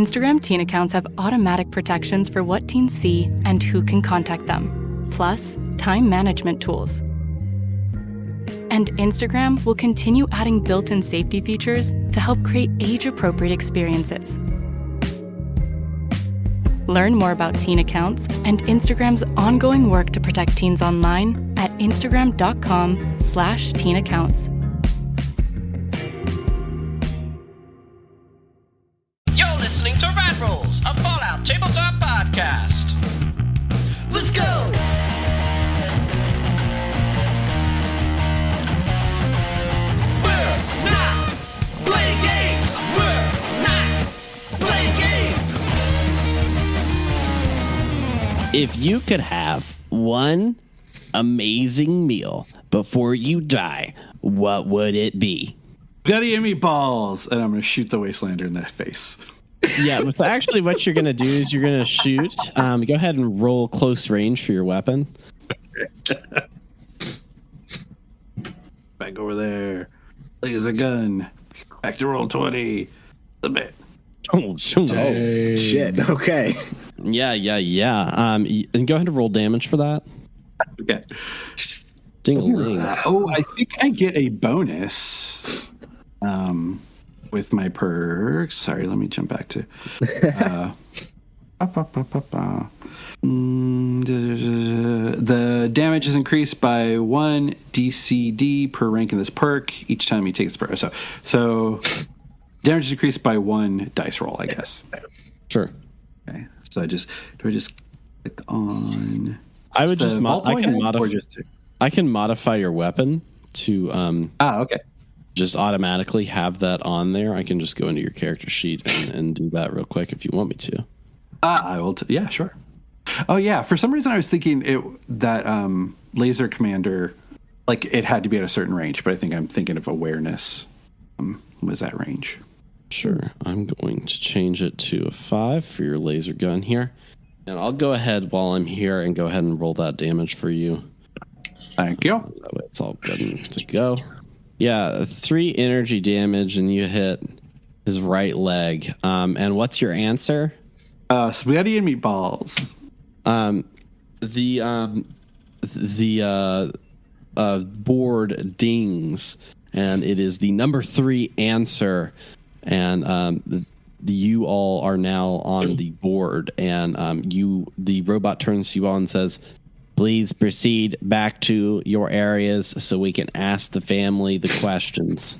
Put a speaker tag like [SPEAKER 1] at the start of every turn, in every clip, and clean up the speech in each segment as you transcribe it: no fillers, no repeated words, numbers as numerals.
[SPEAKER 1] Instagram teen accounts have automatic protections for what teens see and who can contact them, plus time management tools. And Instagram will continue adding built-in safety features to help create age-appropriate experiences. Learn more about teen accounts and Instagram's ongoing work to protect teens online at instagram.com/teenaccounts.
[SPEAKER 2] You're listening to Rat Rolls, a Fallout tabletop podcast. Let's go! We're not playing games! We're not playing games!
[SPEAKER 3] If you could have one amazing meal before you die, what would it be?
[SPEAKER 4] Spaghetti and meatballs, and I'm going to shoot the Wastelander in the face.
[SPEAKER 3] Yeah, but actually what you're going to do is you're going to shoot. Go ahead and roll close range for your weapon.
[SPEAKER 4] Back over there. Laser gun. Back to roll 20. The bit.
[SPEAKER 3] Oh, shit.
[SPEAKER 5] Okay.
[SPEAKER 3] Yeah. And go ahead and roll damage for that.
[SPEAKER 4] Okay.
[SPEAKER 3] Ding-a-ling.
[SPEAKER 4] Oh, I think I get a bonus with my perks. Sorry, let me jump back to the damage is increased by 1 DCD per rank in this perk each time you take this perk. So damage is increased by 1 dice roll, I guess.
[SPEAKER 3] Sure.
[SPEAKER 4] Okay. So do I just click on?
[SPEAKER 3] I would just I can modify your weapon to
[SPEAKER 4] okay.
[SPEAKER 3] Just automatically have that on there. I can just go into your character sheet and do that real quick if you want me to.
[SPEAKER 4] I will. Yeah, sure. Oh yeah. For some reason, I was thinking that laser commander, like it had to be at a certain range, but I think I'm thinking of awareness was that range.
[SPEAKER 3] Sure. I'm going to change it to a 5 for your laser gun here, and I'll go ahead while I'm here and go ahead and roll that damage for you.
[SPEAKER 4] Thank you.
[SPEAKER 3] That way it's all good to go. Yeah, 3 energy damage, and you hit his right leg. And what's your answer?
[SPEAKER 4] Spaghetti and meatballs.
[SPEAKER 3] The board dings, and it is the number 3 answer. And you all are now on the board, and the robot turns to you all and says, "Please proceed back to your areas so we can ask the family the questions."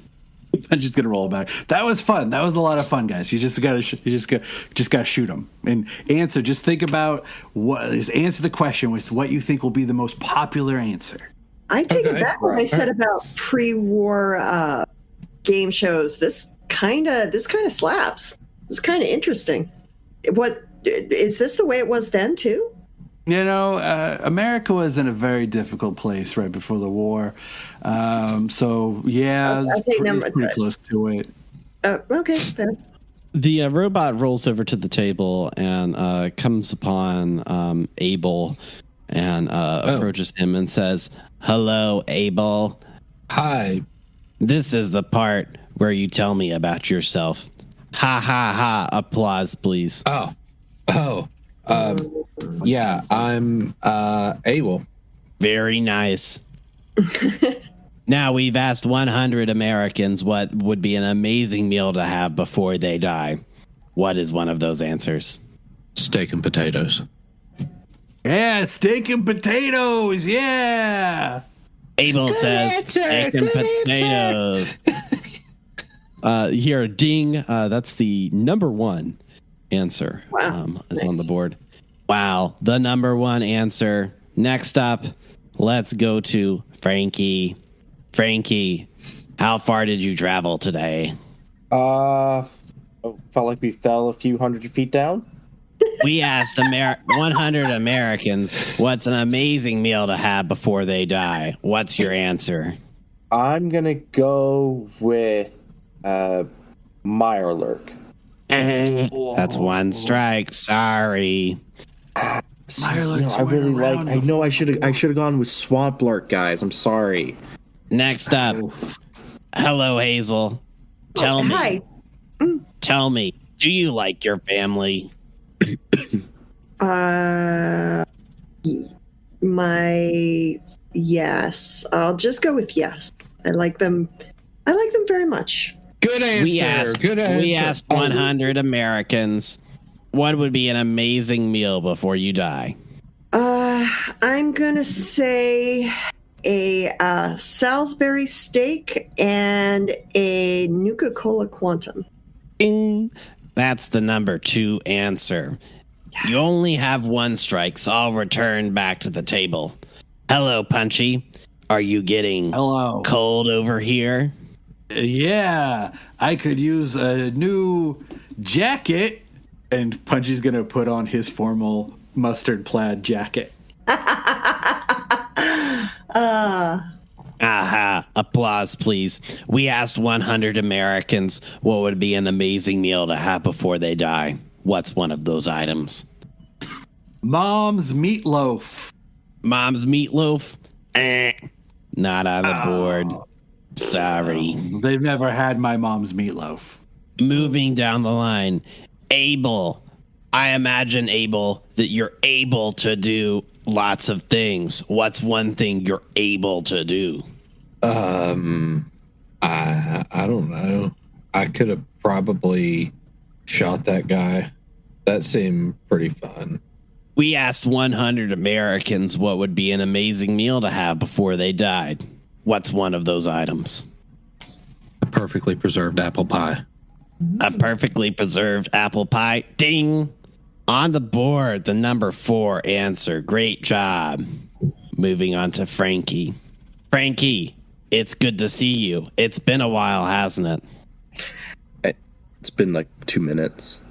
[SPEAKER 4] I'm just gonna roll it back. That was fun. That was a lot of fun, guys. You just gotta shoot them and answer. Just think about answer the question with what you think will be the most popular answer.
[SPEAKER 6] I take it back what I said about pre-war game shows. This kind of slaps. It's kind of interesting. What is this the way it was then too?
[SPEAKER 4] You know, America was in a very difficult place right before the war. So, yeah, it's pretty close to it.
[SPEAKER 6] Okay, then.
[SPEAKER 3] The robot rolls over to the table and comes upon Abel and approaches him and says, "Hello, Abel."
[SPEAKER 5] Hi.
[SPEAKER 3] "This is the part where you tell me about yourself." Ha, ha, ha. Applause, please.
[SPEAKER 5] Yeah, I'm Abel.
[SPEAKER 3] Very nice. Now, we've asked 100 Americans what would be an amazing meal to have before they die. What is one of those answers?
[SPEAKER 5] Steak and potatoes.
[SPEAKER 4] Yeah, steak and potatoes. Yeah.
[SPEAKER 3] Abel says steak and potatoes. Here, ding. That's the number 1 answer.
[SPEAKER 6] Wow.
[SPEAKER 3] Is on the board. Wow, the number 1 answer. Next up, let's go to Frankie. Frankie, how far did you travel today?
[SPEAKER 7] Felt like we fell a few hundred feet down.
[SPEAKER 3] We asked 100 Americans what's an amazing meal to have before they die. What's your answer?
[SPEAKER 7] I'm gonna go with Mirelurk.
[SPEAKER 3] That's 1 strike. Sorry.
[SPEAKER 7] I really like. I know I should have gone with Swamp Lurk, guys. I'm sorry.
[SPEAKER 3] Next up, hello, Hazel. Tell me.
[SPEAKER 6] Hi.
[SPEAKER 3] Tell me. Do you like your family?
[SPEAKER 6] Yes. I'll just go with yes. I like them very much.
[SPEAKER 5] Good answer. Good answer.
[SPEAKER 3] We asked 100 Americans what would be an amazing meal before you die.
[SPEAKER 6] I'm gonna say a Salisbury steak and a Nuka-Cola Quantum.
[SPEAKER 3] Ding. That's the number 2 answer. You only have 1 strike, so I'll return back to the table. Hello, Punchy. Are you getting cold over here?
[SPEAKER 4] Yeah, I could use a new jacket. And Punchy's going to put on his formal mustard plaid jacket.
[SPEAKER 3] Aha. Applause, please. We asked 100 Americans what would be an amazing meal to have before they die. What's one of those items?
[SPEAKER 4] Mom's meatloaf.
[SPEAKER 3] Mom's meatloaf? Not on the board. Sorry.
[SPEAKER 4] They've never had my mom's meatloaf.
[SPEAKER 3] Moving down the line. Abel. I imagine, Abel, that you're able to do lots of things. What's one thing you're able to do?
[SPEAKER 5] I don't know. I could have probably shot that guy. That seemed pretty fun.
[SPEAKER 3] We asked 100 Americans what would be an amazing meal to have before they died. What's one of those items?
[SPEAKER 5] A perfectly preserved apple pie.
[SPEAKER 3] A perfectly preserved apple pie. Ding! On the board, the number 4 answer. Great job. Moving on to Frankie. Frankie, it's good to see you. It's been a while, hasn't it?
[SPEAKER 7] It's been like 2 minutes.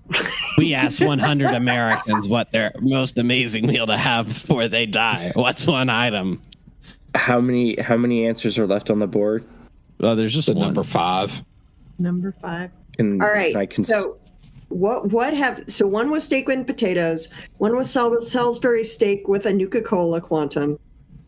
[SPEAKER 3] We asked 100 Americans what their most amazing meal to have before they die. What's one item?
[SPEAKER 7] How many answers are left on the board?
[SPEAKER 3] Well, there's just
[SPEAKER 5] The
[SPEAKER 3] one.
[SPEAKER 5] number 5.
[SPEAKER 6] Number 5.
[SPEAKER 7] All
[SPEAKER 6] right. So one was steak and potatoes. One was Salisbury steak with a Nuka-Cola Quantum.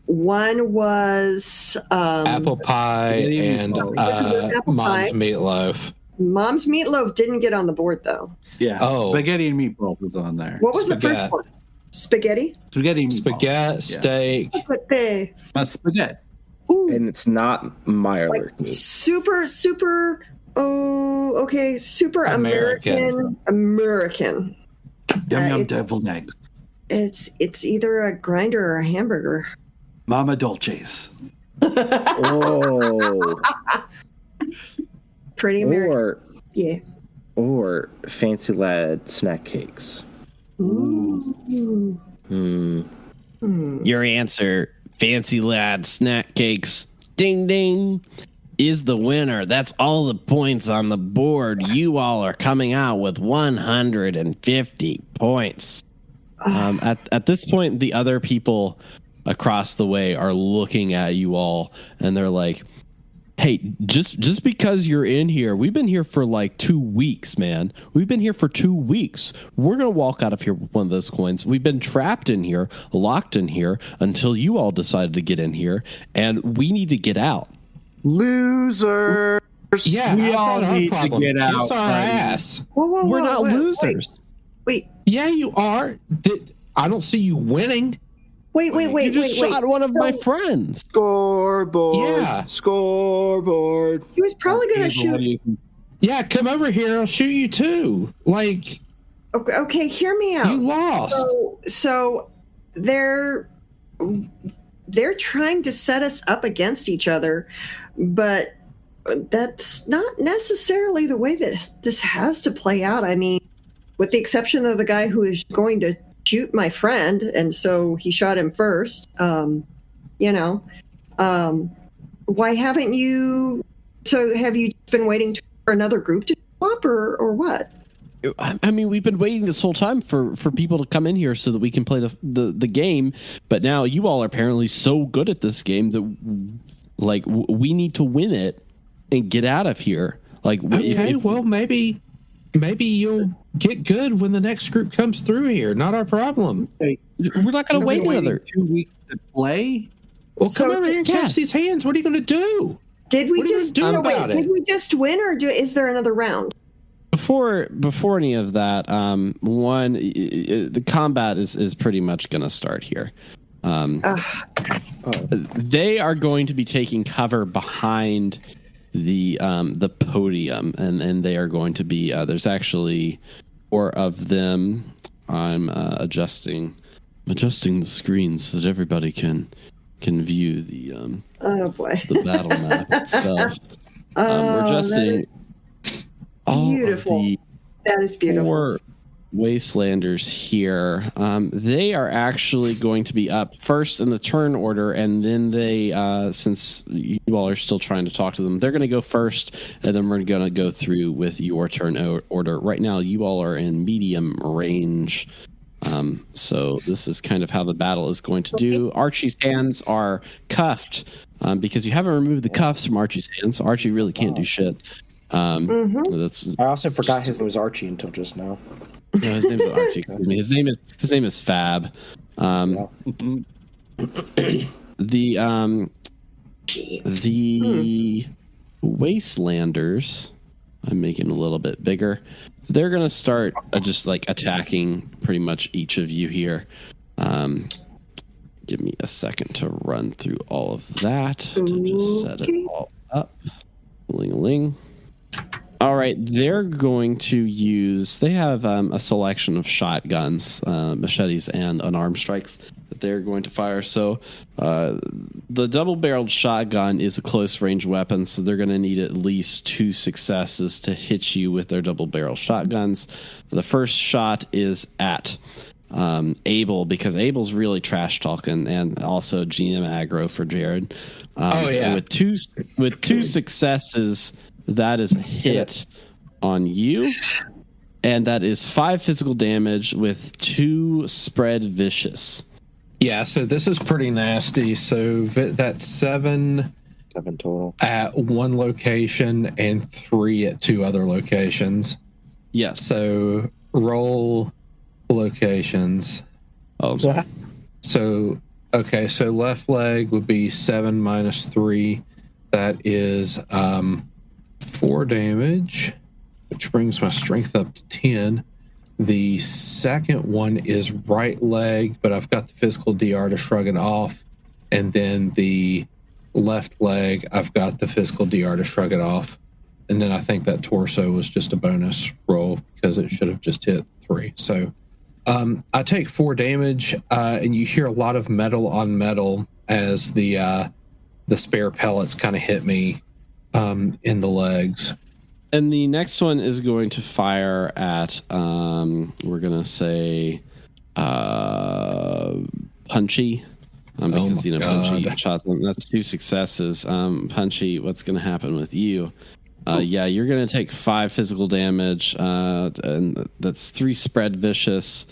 [SPEAKER 6] One was
[SPEAKER 5] apple pie and mom's meatloaf.
[SPEAKER 6] Mom's meatloaf didn't get on the board though.
[SPEAKER 4] Yeah. Spaghetti and meatballs was on there.
[SPEAKER 6] What was the first one? Spaghetti?
[SPEAKER 4] Spaghetti and meatballs.
[SPEAKER 5] Spaghetti, steak.
[SPEAKER 4] Spaghetti.
[SPEAKER 6] Ooh.
[SPEAKER 7] And it's not Meyerler.
[SPEAKER 6] Like super super super American.
[SPEAKER 4] Yum yum deviled eggs.
[SPEAKER 6] It's either a grinder or a hamburger.
[SPEAKER 4] Mama Dolce's.
[SPEAKER 7] Oh.
[SPEAKER 6] Pretty American.
[SPEAKER 7] Or Fancy Lad snack cakes.
[SPEAKER 6] Ooh.
[SPEAKER 3] Your answer, Fancy Lad snack cakes, ding ding, is the winner. That's all the points on the board. You all are coming out with 150 points. At this point, the other people across the way are looking at you all, and they're like, hey, just because you're in here, we've been here for like 2 weeks, man. We've been here for 2 weeks. We're going to walk out of here with one of those coins. We've been trapped in here, locked in here, until you all decided to get in here, and we need to get out.
[SPEAKER 7] Losers.
[SPEAKER 5] Yeah,
[SPEAKER 4] we all need to get out.
[SPEAKER 5] Kiss our ass.
[SPEAKER 6] Whoa,
[SPEAKER 3] We're not losers.
[SPEAKER 6] Wait.
[SPEAKER 5] Yeah, you are. I don't see you winning.
[SPEAKER 6] Wait.
[SPEAKER 3] You just shot one of my friends.
[SPEAKER 7] Scoreboard.
[SPEAKER 5] Yeah.
[SPEAKER 7] Scoreboard.
[SPEAKER 6] He was probably going to shoot.
[SPEAKER 5] Yeah, come over here. I'll shoot you too. Like,
[SPEAKER 6] Okay, hear me out.
[SPEAKER 5] you lost.
[SPEAKER 6] So they're trying to set us up against each other, but that's not necessarily the way that this has to play out. I mean, with the exception of the guy who is going to shoot my friend, and so he shot him first. Why haven't you? So have you been waiting for another group to show up, or what?
[SPEAKER 3] I mean, we've been waiting this whole time for people to come in here so that we can play the game. But now you all are apparently so good at this game that like we need to win it and get out of here. Like,
[SPEAKER 5] Well, maybe you'll get good when the next group comes through here. Not our problem.
[SPEAKER 3] we're not going to wait another
[SPEAKER 4] 2 weeks to play.
[SPEAKER 5] Well, come over here and catch these hands. What are you going to do?
[SPEAKER 6] Did we
[SPEAKER 5] What are you
[SPEAKER 6] just
[SPEAKER 5] gonna do about
[SPEAKER 6] Did
[SPEAKER 5] it?
[SPEAKER 6] we just win, or is there another round?
[SPEAKER 3] before any of that, the combat is pretty much going to start here. They are going to be taking cover behind the podium, and they are going to be. There's actually 4 of them. I'm adjusting the screen so that everybody can view the the battle map and stuff. We're adjusting
[SPEAKER 6] beautiful. That is beautiful.
[SPEAKER 3] 4 Wastelanders here. They are actually going to be up first in the turn order, and then they, since you all are still trying to talk to them, they're going to go first, and then we're going to go through with your turn order. Right now, you all are in medium range. So this is kind of how the battle is going to do. Archie's hands are cuffed because you haven't removed the cuffs from Archie's hands. So Archie really can't do shit. That's.
[SPEAKER 7] I also forgot his name was Archie until just now.
[SPEAKER 3] No, his name is Archie. His name is Fab. The Wastelanders, I'm making a little bit bigger. They're gonna start just like attacking pretty much each of you here. Give me a second to run through all of that to just set it all up. Ling-a-ling. All right, they're going to use. They have a selection of shotguns, machetes, and unarmed strikes that they're going to fire. So, the double-barreled shotgun is a close-range weapon, so they're going to need at least 2 successes to hit you with their double-barrel shotguns. The first shot is at Abel, because Abel's really trash talking, and also GM aggro for Jared. With two successes. That is a hit on you, and that is 5 physical damage with 2 spread vicious.
[SPEAKER 5] Yeah, so this is pretty nasty. So that's 7
[SPEAKER 7] total
[SPEAKER 5] at one location and 3 at 2 other locations.
[SPEAKER 3] Yes.
[SPEAKER 5] So roll locations.
[SPEAKER 3] Oh, I'm sorry.
[SPEAKER 5] So left leg would be 7 minus 3. That is 4 damage, which brings my strength up to 10. The second one is right leg, but I've got the physical DR to shrug it off. And then the left leg, I've got the physical DR to shrug it off. And then I think that torso was just a bonus roll because it should have just hit 3. So I take 4 damage, and you hear a lot of metal on metal as the spare pellets kind of hit me in the legs.
[SPEAKER 3] And the next one is going to fire at, we're going to say, Punchy. Because, Punchy shot them. That's 2 successes. Punchy, what's going to happen with you? You're going to take 5 physical damage, and that's 3 spread vicious,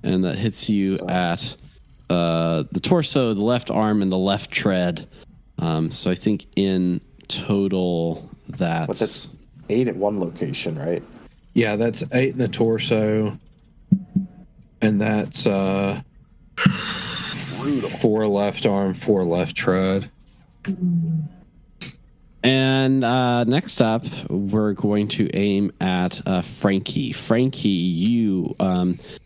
[SPEAKER 3] and that hits you at the torso, the left arm, and the left tread. So I think in total that's
[SPEAKER 7] 8 at one location, right?
[SPEAKER 5] Yeah, that's 8 in the torso, and that's 4 left arm, 4 left tread.
[SPEAKER 3] And next up, we're going to aim at Frankie. Frankie, you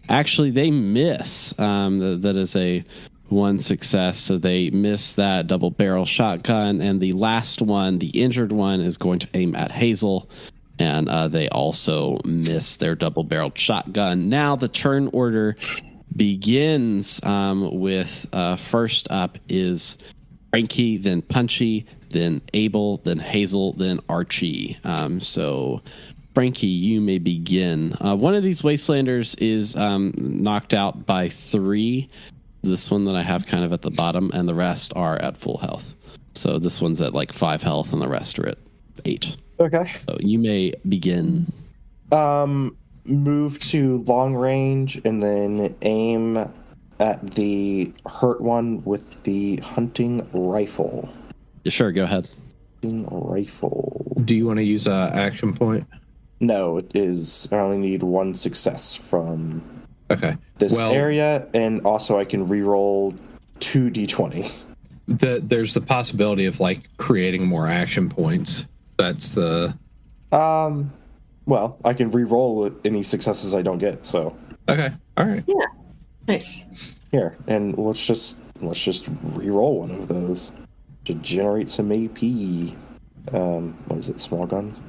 [SPEAKER 3] actually they miss. That is a 1 success, so they miss that double barrel shotgun. And the last one, the injured one, is going to aim at Hazel, and they also miss their double barreled shotgun. Now the turn order begins with first up is Frankie, then Punchy, then Abel, then Hazel, then Archie. So Frankie, you may begin. One of these Wastelanders is knocked out by 3. This one that I have kind of at the bottom, and the rest are at full health. So this one's at like 5 health, and the rest are at 8.
[SPEAKER 7] Okay.
[SPEAKER 3] So you may begin.
[SPEAKER 7] Move to long range, and then aim at the hurt one with the hunting rifle.
[SPEAKER 3] Yeah, sure, go ahead.
[SPEAKER 7] Hunting rifle.
[SPEAKER 5] Do you want to use an action point?
[SPEAKER 7] No, it is. I only need 1 success from this
[SPEAKER 5] well,
[SPEAKER 7] area, and also I can reroll 2d20.
[SPEAKER 5] There's the possibility of like creating more action points. That's the.
[SPEAKER 7] Well, I can re-roll any successes I don't get. So
[SPEAKER 5] Okay. All right.
[SPEAKER 6] Yeah. Nice.
[SPEAKER 7] here, and let's just re-roll one of those to generate some AP. What is it? Small guns.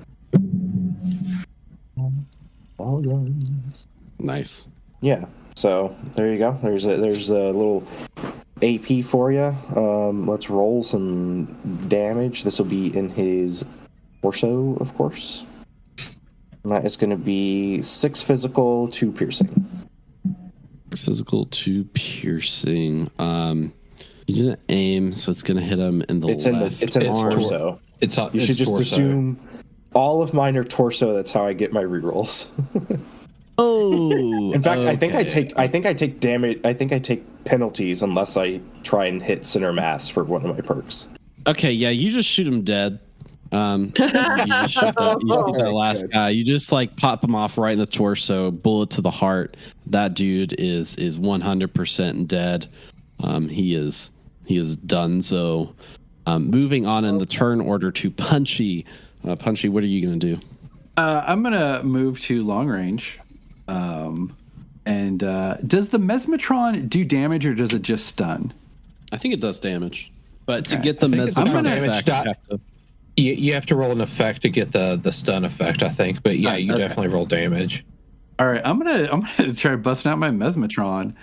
[SPEAKER 7] Small guns.
[SPEAKER 3] Nice.
[SPEAKER 7] Yeah. So there you go. There's a little AP for you. Let's roll some damage. This will be in his torso, of course. And that is going to be 6 physical, 2 piercing.
[SPEAKER 3] It's physical, 2 piercing. You didn't aim, so it's gonna hit him in the
[SPEAKER 7] It's
[SPEAKER 3] left.
[SPEAKER 7] in the torso. You should just assume all of mine are torso. That's how I get my rerolls.
[SPEAKER 3] Oh,
[SPEAKER 7] In fact,
[SPEAKER 3] okay.
[SPEAKER 7] I think I take damage. I think I take penalties unless I try and hit center mass for one of my perks.
[SPEAKER 3] Okay, yeah, you just shoot him dead. You just shoot that last guy. You just like pop him off right in the torso, bullet to the heart. That dude is 100% dead. He is donezo. Moving on in the turn order to Punchy. Punchy, what are you gonna do?
[SPEAKER 4] I'm gonna move to long range. And does the Mesmetron do damage or does it just stun?
[SPEAKER 3] I think it does damage, but to get the
[SPEAKER 5] I think it's a
[SPEAKER 3] mesmetron
[SPEAKER 5] damage
[SPEAKER 3] effect,
[SPEAKER 5] dot.
[SPEAKER 3] you have to-
[SPEAKER 5] You have to roll an effect to get the stun effect, I think. But yeah, you
[SPEAKER 4] Okay.
[SPEAKER 5] definitely roll damage.
[SPEAKER 4] All right, I'm gonna try busting out my Mesmetron.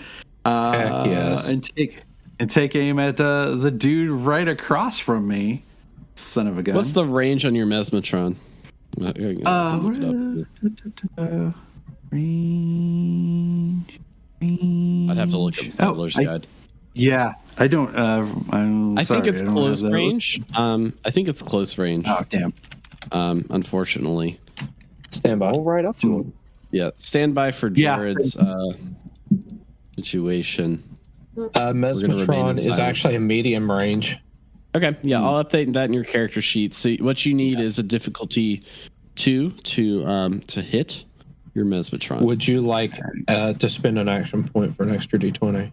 [SPEAKER 5] Heck yes.
[SPEAKER 4] And take aim at the dude right across from me. Son of a gun.
[SPEAKER 3] What's the range on your mesmetron?
[SPEAKER 4] range?
[SPEAKER 3] I'd have to look at the Settler's Guide.
[SPEAKER 4] Yeah, I don't.
[SPEAKER 3] I think it's close range. I think it's close range.
[SPEAKER 4] Oh damn!
[SPEAKER 3] Unfortunately,
[SPEAKER 5] Stand by.
[SPEAKER 7] Roll right up to him.
[SPEAKER 3] yeah. Stand by for
[SPEAKER 4] Yeah.
[SPEAKER 3] Jared's situation. remain
[SPEAKER 5] Mesmetron
[SPEAKER 3] in
[SPEAKER 5] is
[SPEAKER 3] silence.
[SPEAKER 5] actually a medium range.
[SPEAKER 3] Okay, yeah, I'll update that in your character sheet. So what you need is a difficulty 2 to hit your mesmetron.
[SPEAKER 5] Would you like to spend an action point for an extra d20?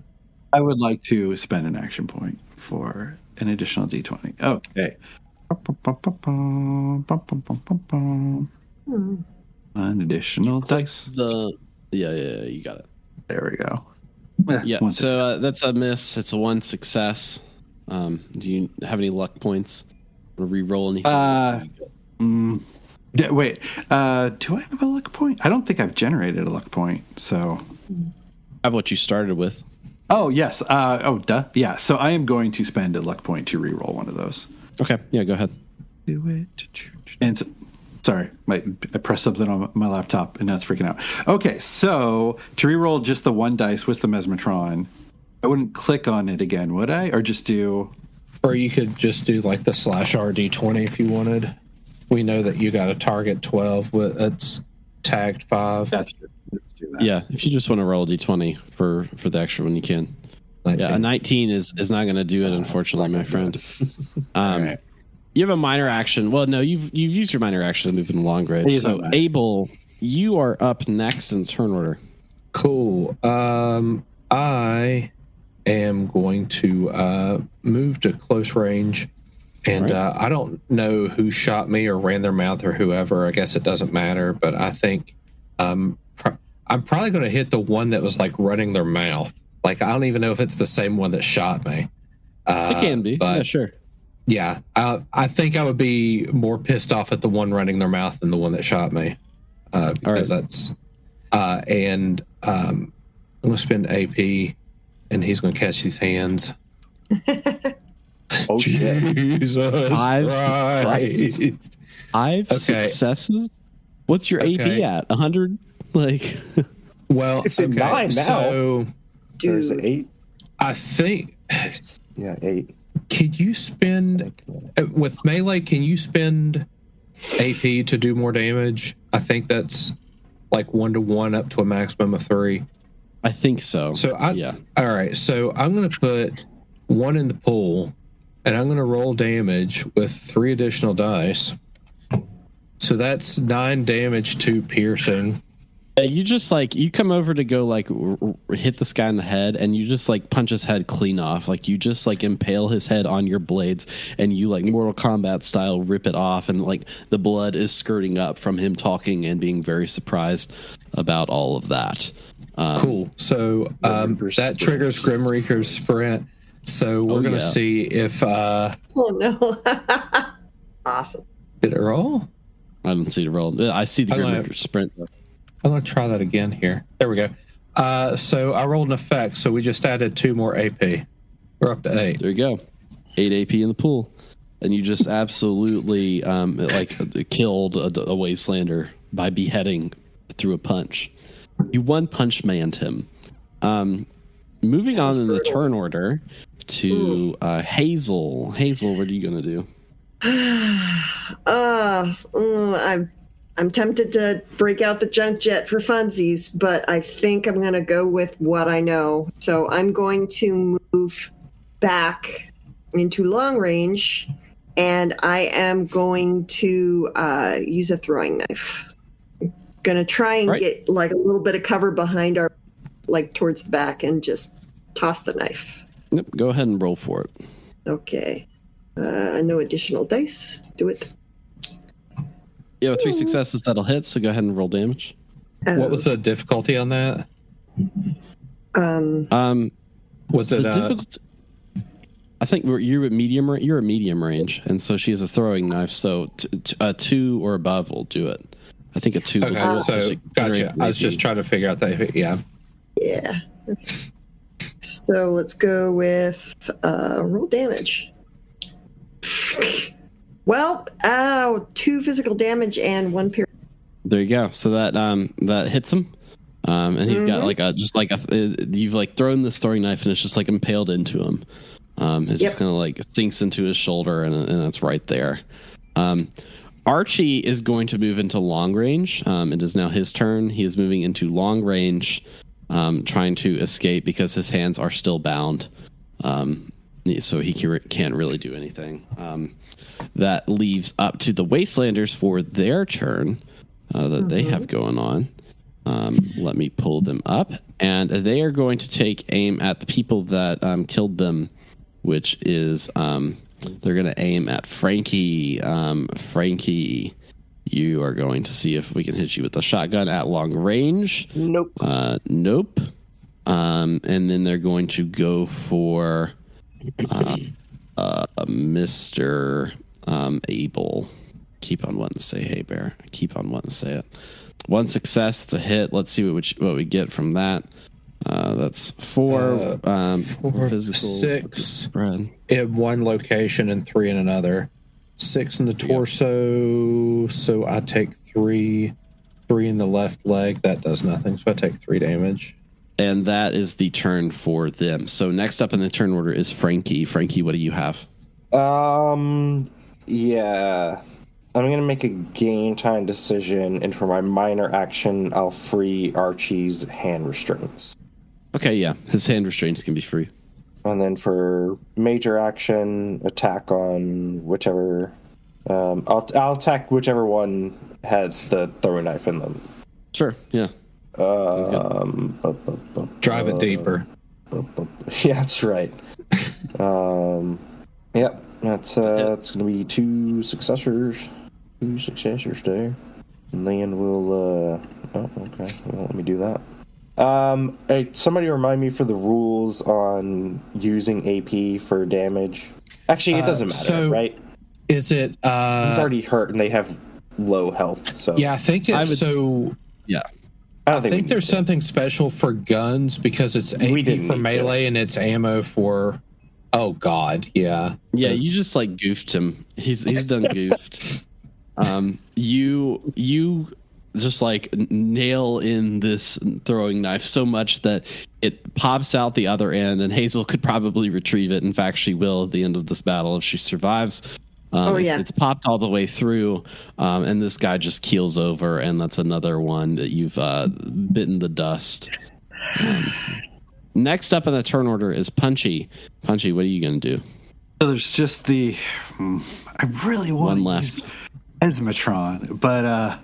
[SPEAKER 4] I would like to spend an action point for an additional d20. Okay. An additional dice.
[SPEAKER 3] Yeah, you got it.
[SPEAKER 4] There we go.
[SPEAKER 3] Yeah,
[SPEAKER 4] One
[SPEAKER 3] so that's a miss. It's a 1 success. Do you have any luck points? Or re-roll anything?
[SPEAKER 4] Wait, do I have a luck point? I don't think I've generated a luck point. So,
[SPEAKER 3] I have what you started with.
[SPEAKER 4] oh yes, duh, yeah. So I am going to spend a luck point to re-roll one of those.
[SPEAKER 3] Okay, yeah, go ahead.
[SPEAKER 4] Do it, and sorry, I pressed something on my laptop and now it's freaking out. Okay, so to re-roll just the one dice with the Mesmetron, I wouldn't click on it again, would I? Or just do?
[SPEAKER 5] Or you could just do like the /RD20 if you wanted. We know that you got a target 12 with it's tagged 5.
[SPEAKER 4] That's good. Let's do that.
[SPEAKER 3] Yeah, if you just want to roll a d20 for the extra one, you can.
[SPEAKER 5] 19.
[SPEAKER 3] Yeah, a 19 is not going to do it, unfortunately, my friend.
[SPEAKER 4] right.
[SPEAKER 3] You have a minor action. Well, no, you've used your minor action to move in the long range.
[SPEAKER 4] Use
[SPEAKER 3] So,
[SPEAKER 4] my-
[SPEAKER 3] Abel, you are up next in the turn order.
[SPEAKER 5] Cool. I am going to move to close range. And I don't know who shot me or ran their mouth or whoever. I guess it doesn't matter. But I think I'm probably going to hit the one that was like running their mouth. Like, I don't even know if it's the same one that shot me.
[SPEAKER 3] It can be.
[SPEAKER 5] but
[SPEAKER 3] Yeah, sure.
[SPEAKER 5] Yeah, I think I would be more pissed off at the one running their mouth than the one that shot me. Because that's... and I'm going to spend AP, and he's going to catch these hands.
[SPEAKER 7] Oh shit!
[SPEAKER 5] Jesus
[SPEAKER 3] Five
[SPEAKER 5] Christ.
[SPEAKER 3] Five
[SPEAKER 5] Okay.
[SPEAKER 3] successes? What's your AP
[SPEAKER 5] Okay.
[SPEAKER 3] at? 100? Like,
[SPEAKER 5] Well,
[SPEAKER 7] It's at 9 now.
[SPEAKER 5] So
[SPEAKER 7] There's
[SPEAKER 6] Dude.
[SPEAKER 7] 8.
[SPEAKER 5] I think...
[SPEAKER 7] Yeah, 8.
[SPEAKER 5] Could you spend... with melee, can you spend AP to do more damage? I think that's like 1-to-1 up to a maximum of 3.
[SPEAKER 3] I think so.
[SPEAKER 5] So
[SPEAKER 3] yeah.
[SPEAKER 5] All right. So I'm going to put 1 in the pool, and I'm going to roll damage with 3 additional dice. So that's 9 damage to piercing.
[SPEAKER 3] You just like you come over to go like hit this guy in the head, and you just like punch his head clean off. Like you just like impale his head on your blades, and you like Mortal Kombat style rip it off, and like the blood is skirting up from him talking and being very surprised about all of that.
[SPEAKER 5] Cool. So that triggers Grim Reaper's sprint. So we're gonna see if.
[SPEAKER 6] Oh no! Awesome.
[SPEAKER 5] Did it roll?
[SPEAKER 3] I didn't see the roll. I see the Grim Reaper sprint.
[SPEAKER 5] I'm going to try that again here. There we go. So I rolled an effect, so we just added 2 more AP. We're up to 8.
[SPEAKER 3] There you go. 8 AP in the pool. And you just absolutely killed a Wastelander by beheading through a punch. You one-punch manned him. Moving on in the turn order to Hazel. Hazel, what are you going to do?
[SPEAKER 6] I'm tempted to break out the junk jet for funsies, but I think I'm going to go with what I know. So I'm going to move back into long range, and I am going to use a throwing knife. I'm going to try and get like a little bit of cover behind our, like towards the back, and just toss the knife.
[SPEAKER 3] Yep, go ahead and roll for it.
[SPEAKER 6] Okay. No additional dice. Do it.
[SPEAKER 3] You have 3 successes, that'll hit, so go ahead and roll damage.
[SPEAKER 5] What was the difficulty on that? Was it
[SPEAKER 3] difficulty? I think you're at medium. You're a medium range, and so she has a throwing knife. So a 2 or above will do it. I think a 2 will do it.
[SPEAKER 5] So gotcha. I was just trying to figure out that. Yeah.
[SPEAKER 6] Yeah. So let's go with roll damage. Well, 2 physical damage and 1 pierce.
[SPEAKER 3] There you go. So that hits him, and he's got like you've like thrown this throwing knife, and it's just like impaled into him. It just kind of like sinks into his shoulder, and it's right there. Archie is going to move into long range. It is now his turn. He is moving into long range, trying to escape because his hands are still bound. So he can't really do anything. That leaves up to the Wastelanders for their turn that they have going on. Let me pull them up. And they are going to take aim at the people that killed them, which is they're going to aim at Frankie. Frankie, you are going to see if we can hit you with a shotgun at long range.
[SPEAKER 7] Nope.
[SPEAKER 3] Nope. And then they're going to go for Mr. Abel. Keep on wanting to say hey bear. Keep on wanting to say it. 1 success, it's a hit. Let's see what we get from that. That's 4 physical
[SPEAKER 5] 6
[SPEAKER 3] spread
[SPEAKER 5] in one location and 3 in another. 6 in the torso, so I take 3 in the left leg. That does nothing, so I take 3 damage.
[SPEAKER 3] And that is the turn for them. So next up in the turn order is Frankie. Frankie, what do you have?
[SPEAKER 7] Yeah. I'm going to make a game time decision, and for my minor action, I'll free Archie's hand restraints.
[SPEAKER 3] Okay, yeah. His hand restraints can be free.
[SPEAKER 7] And then for major action, attack on whichever... I'll attack whichever one has the throwing knife in them.
[SPEAKER 3] Sure, yeah.
[SPEAKER 5] Drive it deeper.
[SPEAKER 7] Yeah, that's right. Yep, that's going to be 2 successors. 2 successors there. And then we'll... oh, okay. Well, let me do that. Hey, somebody remind me for the rules on using AP for damage. Actually, it doesn't matter, right?
[SPEAKER 5] Is it...
[SPEAKER 7] He's already hurt, and they have low health, so...
[SPEAKER 5] Yeah, I think it's
[SPEAKER 3] Yeah.
[SPEAKER 7] I
[SPEAKER 5] think there's something special for guns because it's AP for melee and it's ammo for... Oh, God, yeah.
[SPEAKER 3] Yeah, you just, like, goofed him. He's done goofed. You just, like, nail in this throwing knife so much that it pops out the other end, and Hazel could probably retrieve it. In fact, she will at the end of this battle if she survives. It's popped all the way through, and this guy just keels over, and that's another one that you've bitten the dust. Next up in the turn order is Punchy. Punchy, what are you going to do?
[SPEAKER 4] So there's just the... I really want
[SPEAKER 3] one
[SPEAKER 4] to
[SPEAKER 3] left.
[SPEAKER 4] use Esmatron, but,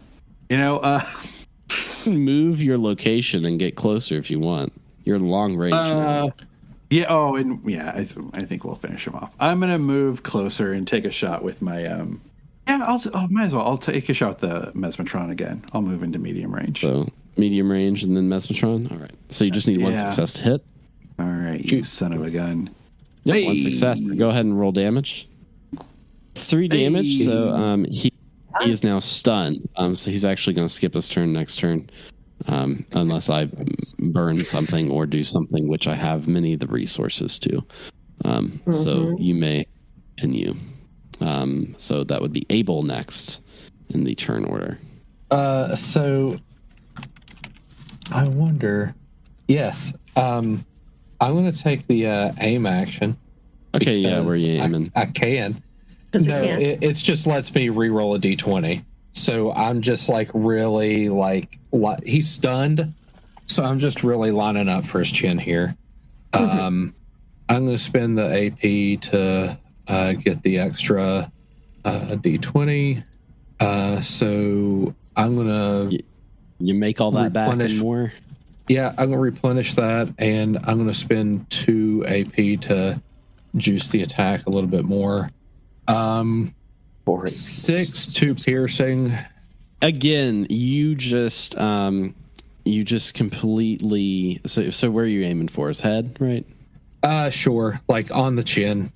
[SPEAKER 3] move your location and get closer if you want. You're long range now.
[SPEAKER 4] Yeah. Oh, and yeah, I think we'll finish him off. I'm gonna move closer and take a shot with my. Yeah, might as well. I'll take a shot with the Mesmetron again. I'll move into medium range.
[SPEAKER 3] So medium range and then Mesmetron. All right. So you just need one success to hit.
[SPEAKER 4] All right, you son of a gun.
[SPEAKER 3] Yep, one success. Go ahead and roll damage. 3 damage. So he is now stunned. So he's actually going to skip his turn next turn, unless I burn something or do something, which I have many of the resources to. So you may continue. So that would be Abel next in the turn order.
[SPEAKER 5] So I wonder. Yes. I'm going to take the aim action.
[SPEAKER 3] Okay, yeah, where are you aiming?
[SPEAKER 5] I can. No, it's just lets me re-roll a d20. So I'm just like really like he's stunned. So I'm just really lining up for his chin here. I'm going to spend the AP to get the extra d20. So I'm going to...
[SPEAKER 3] You make all that back and more?
[SPEAKER 5] Yeah, I'm going to replenish that, and I'm going to spend 2 AP to juice the attack a little bit more. 6 to piercing.
[SPEAKER 3] Again, you just completely... So where are you aiming for? His head, right?
[SPEAKER 5] Sure, like on the chin.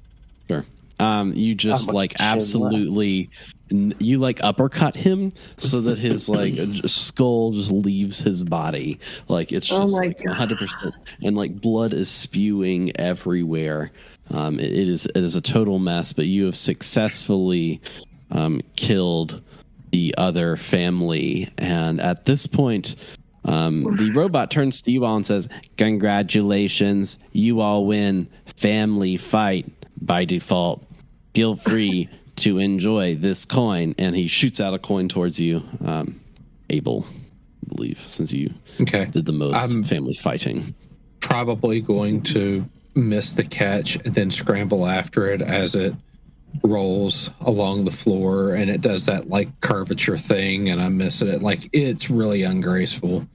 [SPEAKER 3] Sure. You just like absolutely... You like uppercut him so that his like skull just leaves his body. Like it's just like 100%, and like blood is spewing everywhere. It is a total mess. But you have successfully killed the other family, and at this point, the robot turns to you all and says, "Congratulations, you all win. Family fight by default. Feel free to enjoy this coin," and he shoots out a coin towards you, Abel, I believe, since you did the most family fighting.
[SPEAKER 5] Probably going to miss the catch and then scramble after it as it rolls along the floor, and it does that like curvature thing, and I'm missing it. Like it's really ungraceful.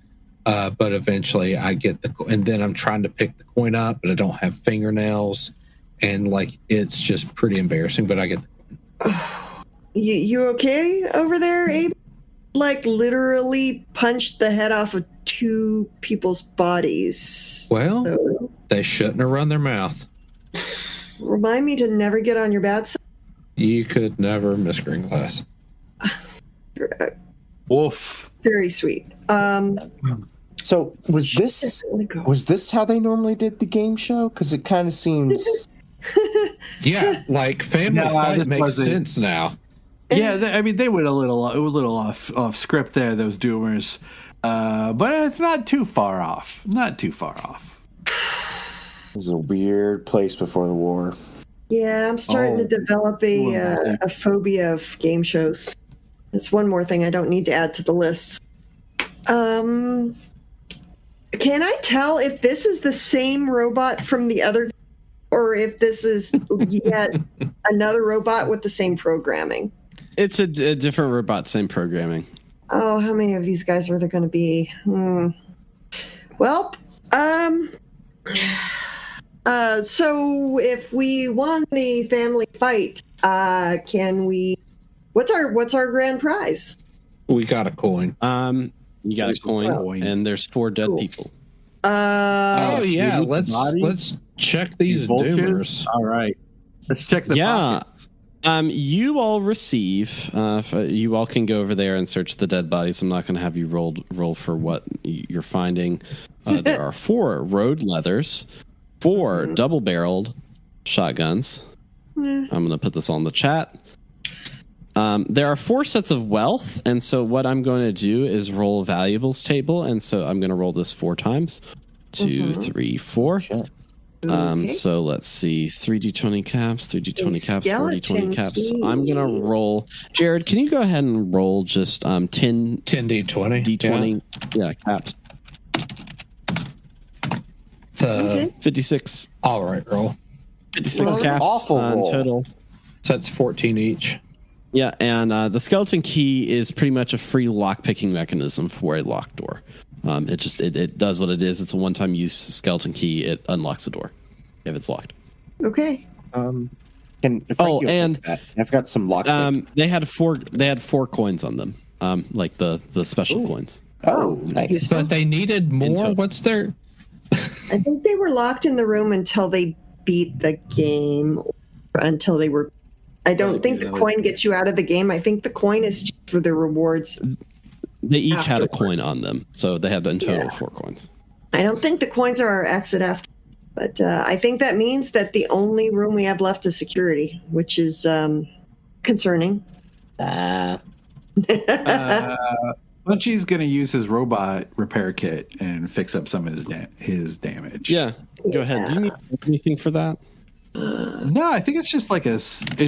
[SPEAKER 5] But eventually I get and then I'm trying to pick the coin up, but I don't have fingernails, and like it's just pretty embarrassing. But I get.
[SPEAKER 6] You okay over there, Abe? Like literally punched the head off of 2 people's bodies.
[SPEAKER 5] Well, they shouldn't have run their mouth.
[SPEAKER 6] Remind me to never get on your bad side.
[SPEAKER 5] You could never miss green glass.
[SPEAKER 4] Woof.
[SPEAKER 6] Very sweet.
[SPEAKER 7] So was this how they normally did the game show? Because it kind of seems.
[SPEAKER 5] Yeah, like family fight makes sense now.
[SPEAKER 4] Yeah, they went a little off script there, those doomers, but it's not too far off. Not too far off.
[SPEAKER 7] It was a weird place before the war.
[SPEAKER 6] Yeah, I'm starting to develop a phobia of game shows. It's one more thing I don't need to add to the list. Can I tell if this is the same robot from the other, or if this is yet another robot with the same programming?
[SPEAKER 3] It's a different robot, same programming.
[SPEAKER 6] Oh, how many of these guys are there going to be? Well, so if we won the family fight, can we? What's our grand prize?
[SPEAKER 5] We got a coin.
[SPEAKER 3] You got a coin, and there's 4 dead people.
[SPEAKER 5] Oh yeah, let's check these doomers.
[SPEAKER 4] All right, let's check the pockets.
[SPEAKER 3] You all receive. You all can go over there and search the dead bodies. I'm not going to have you roll for what you're finding. There are 4 road leathers, 4 double-barreled shotguns. I'm going to put this on the chat. There are 4 sets of wealth, and so what I'm going to do is roll a valuables table, and so I'm going to roll this 4 times. 2, 3, 4.
[SPEAKER 7] Shit.
[SPEAKER 3] So let's see, 3d20 caps, 3d20 caps, 4d20 caps. I'm going to roll. Jared, can you go ahead and roll just 10
[SPEAKER 5] d20?
[SPEAKER 3] D20, yeah caps. 56.
[SPEAKER 5] All right, roll.
[SPEAKER 3] 56 caps
[SPEAKER 7] awful
[SPEAKER 3] on
[SPEAKER 7] roll.
[SPEAKER 3] total.
[SPEAKER 5] So that's 14 each.
[SPEAKER 3] Yeah, and the skeleton key is pretty much a free lock picking mechanism for a locked door. It does what it is. It's a one-time use skeleton key. It unlocks the door if it's locked.
[SPEAKER 6] Okay.
[SPEAKER 3] And
[SPEAKER 7] I've got some lock.
[SPEAKER 3] they had four coins on them, like the special coins.
[SPEAKER 7] Oh, nice.
[SPEAKER 5] But they needed more. What's their?
[SPEAKER 6] I think they were locked in the room until they beat the game, or until they were. I don't think the coin gets you out of the game. I think the coin is just for the rewards.
[SPEAKER 3] They each had a coin on them, so they had in total 4 coins.
[SPEAKER 6] I don't think the coins are our exit after, but I think that means that the only room we have left is security, which is concerning.
[SPEAKER 4] Bunchy's going to use his robot repair kit and fix up some of his damage.
[SPEAKER 3] Yeah, go ahead. Do you need anything for that?
[SPEAKER 4] No, I think it's just like it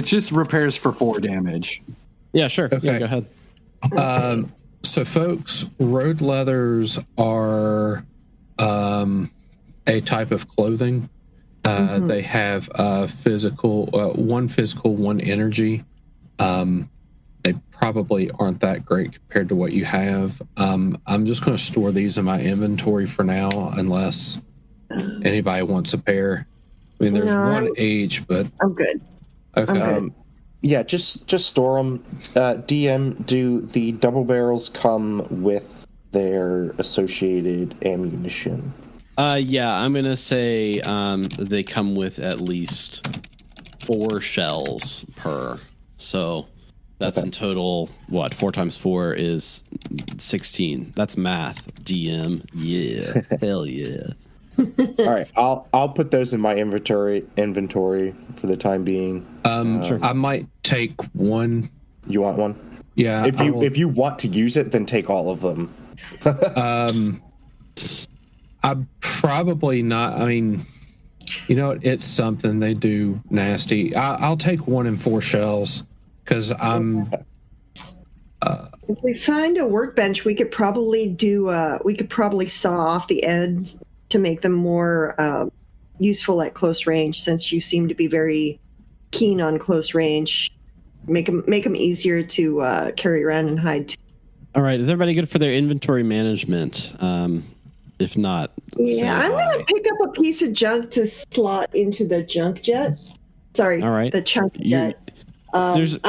[SPEAKER 4] just repairs for 4 damage.
[SPEAKER 3] Yeah, sure.
[SPEAKER 5] Okay.
[SPEAKER 3] Yeah, go ahead.
[SPEAKER 5] So, folks, road leathers are a type of clothing. They have one physical, one energy. They probably aren't that great compared to what you have. I'm just going to store these in my inventory for now, unless anybody wants a pair. I mean, there's one each, but
[SPEAKER 6] I'm good.
[SPEAKER 5] Okay.
[SPEAKER 6] I'm good.
[SPEAKER 7] Yeah, just store them. DM, do the double barrels come with their associated ammunition?
[SPEAKER 3] Yeah, I'm gonna say they come with at least 4 shells per. So that's in total. What 4 times 4 is 16. That's math. DM. Yeah. Hell yeah.
[SPEAKER 7] All right, I'll put those in my inventory for the time being.
[SPEAKER 5] Sure. I might take one.
[SPEAKER 7] You want one?
[SPEAKER 5] Yeah.
[SPEAKER 7] If you want to use it, then take all of them.
[SPEAKER 5] I'm probably not. I mean, it's something they do nasty. I'll take 1 and 4 shells because I'm.
[SPEAKER 6] If we find a workbench, we could probably saw off the ends to make them more useful at close range. Since you seem to be very keen on close range, make them easier to carry around and hide.
[SPEAKER 3] All right, is everybody good for their inventory management? If not,
[SPEAKER 6] I'm going to pick up a piece of junk to slot into the junk jet. Sorry,
[SPEAKER 3] all right.
[SPEAKER 6] The chunk jet.
[SPEAKER 3] There's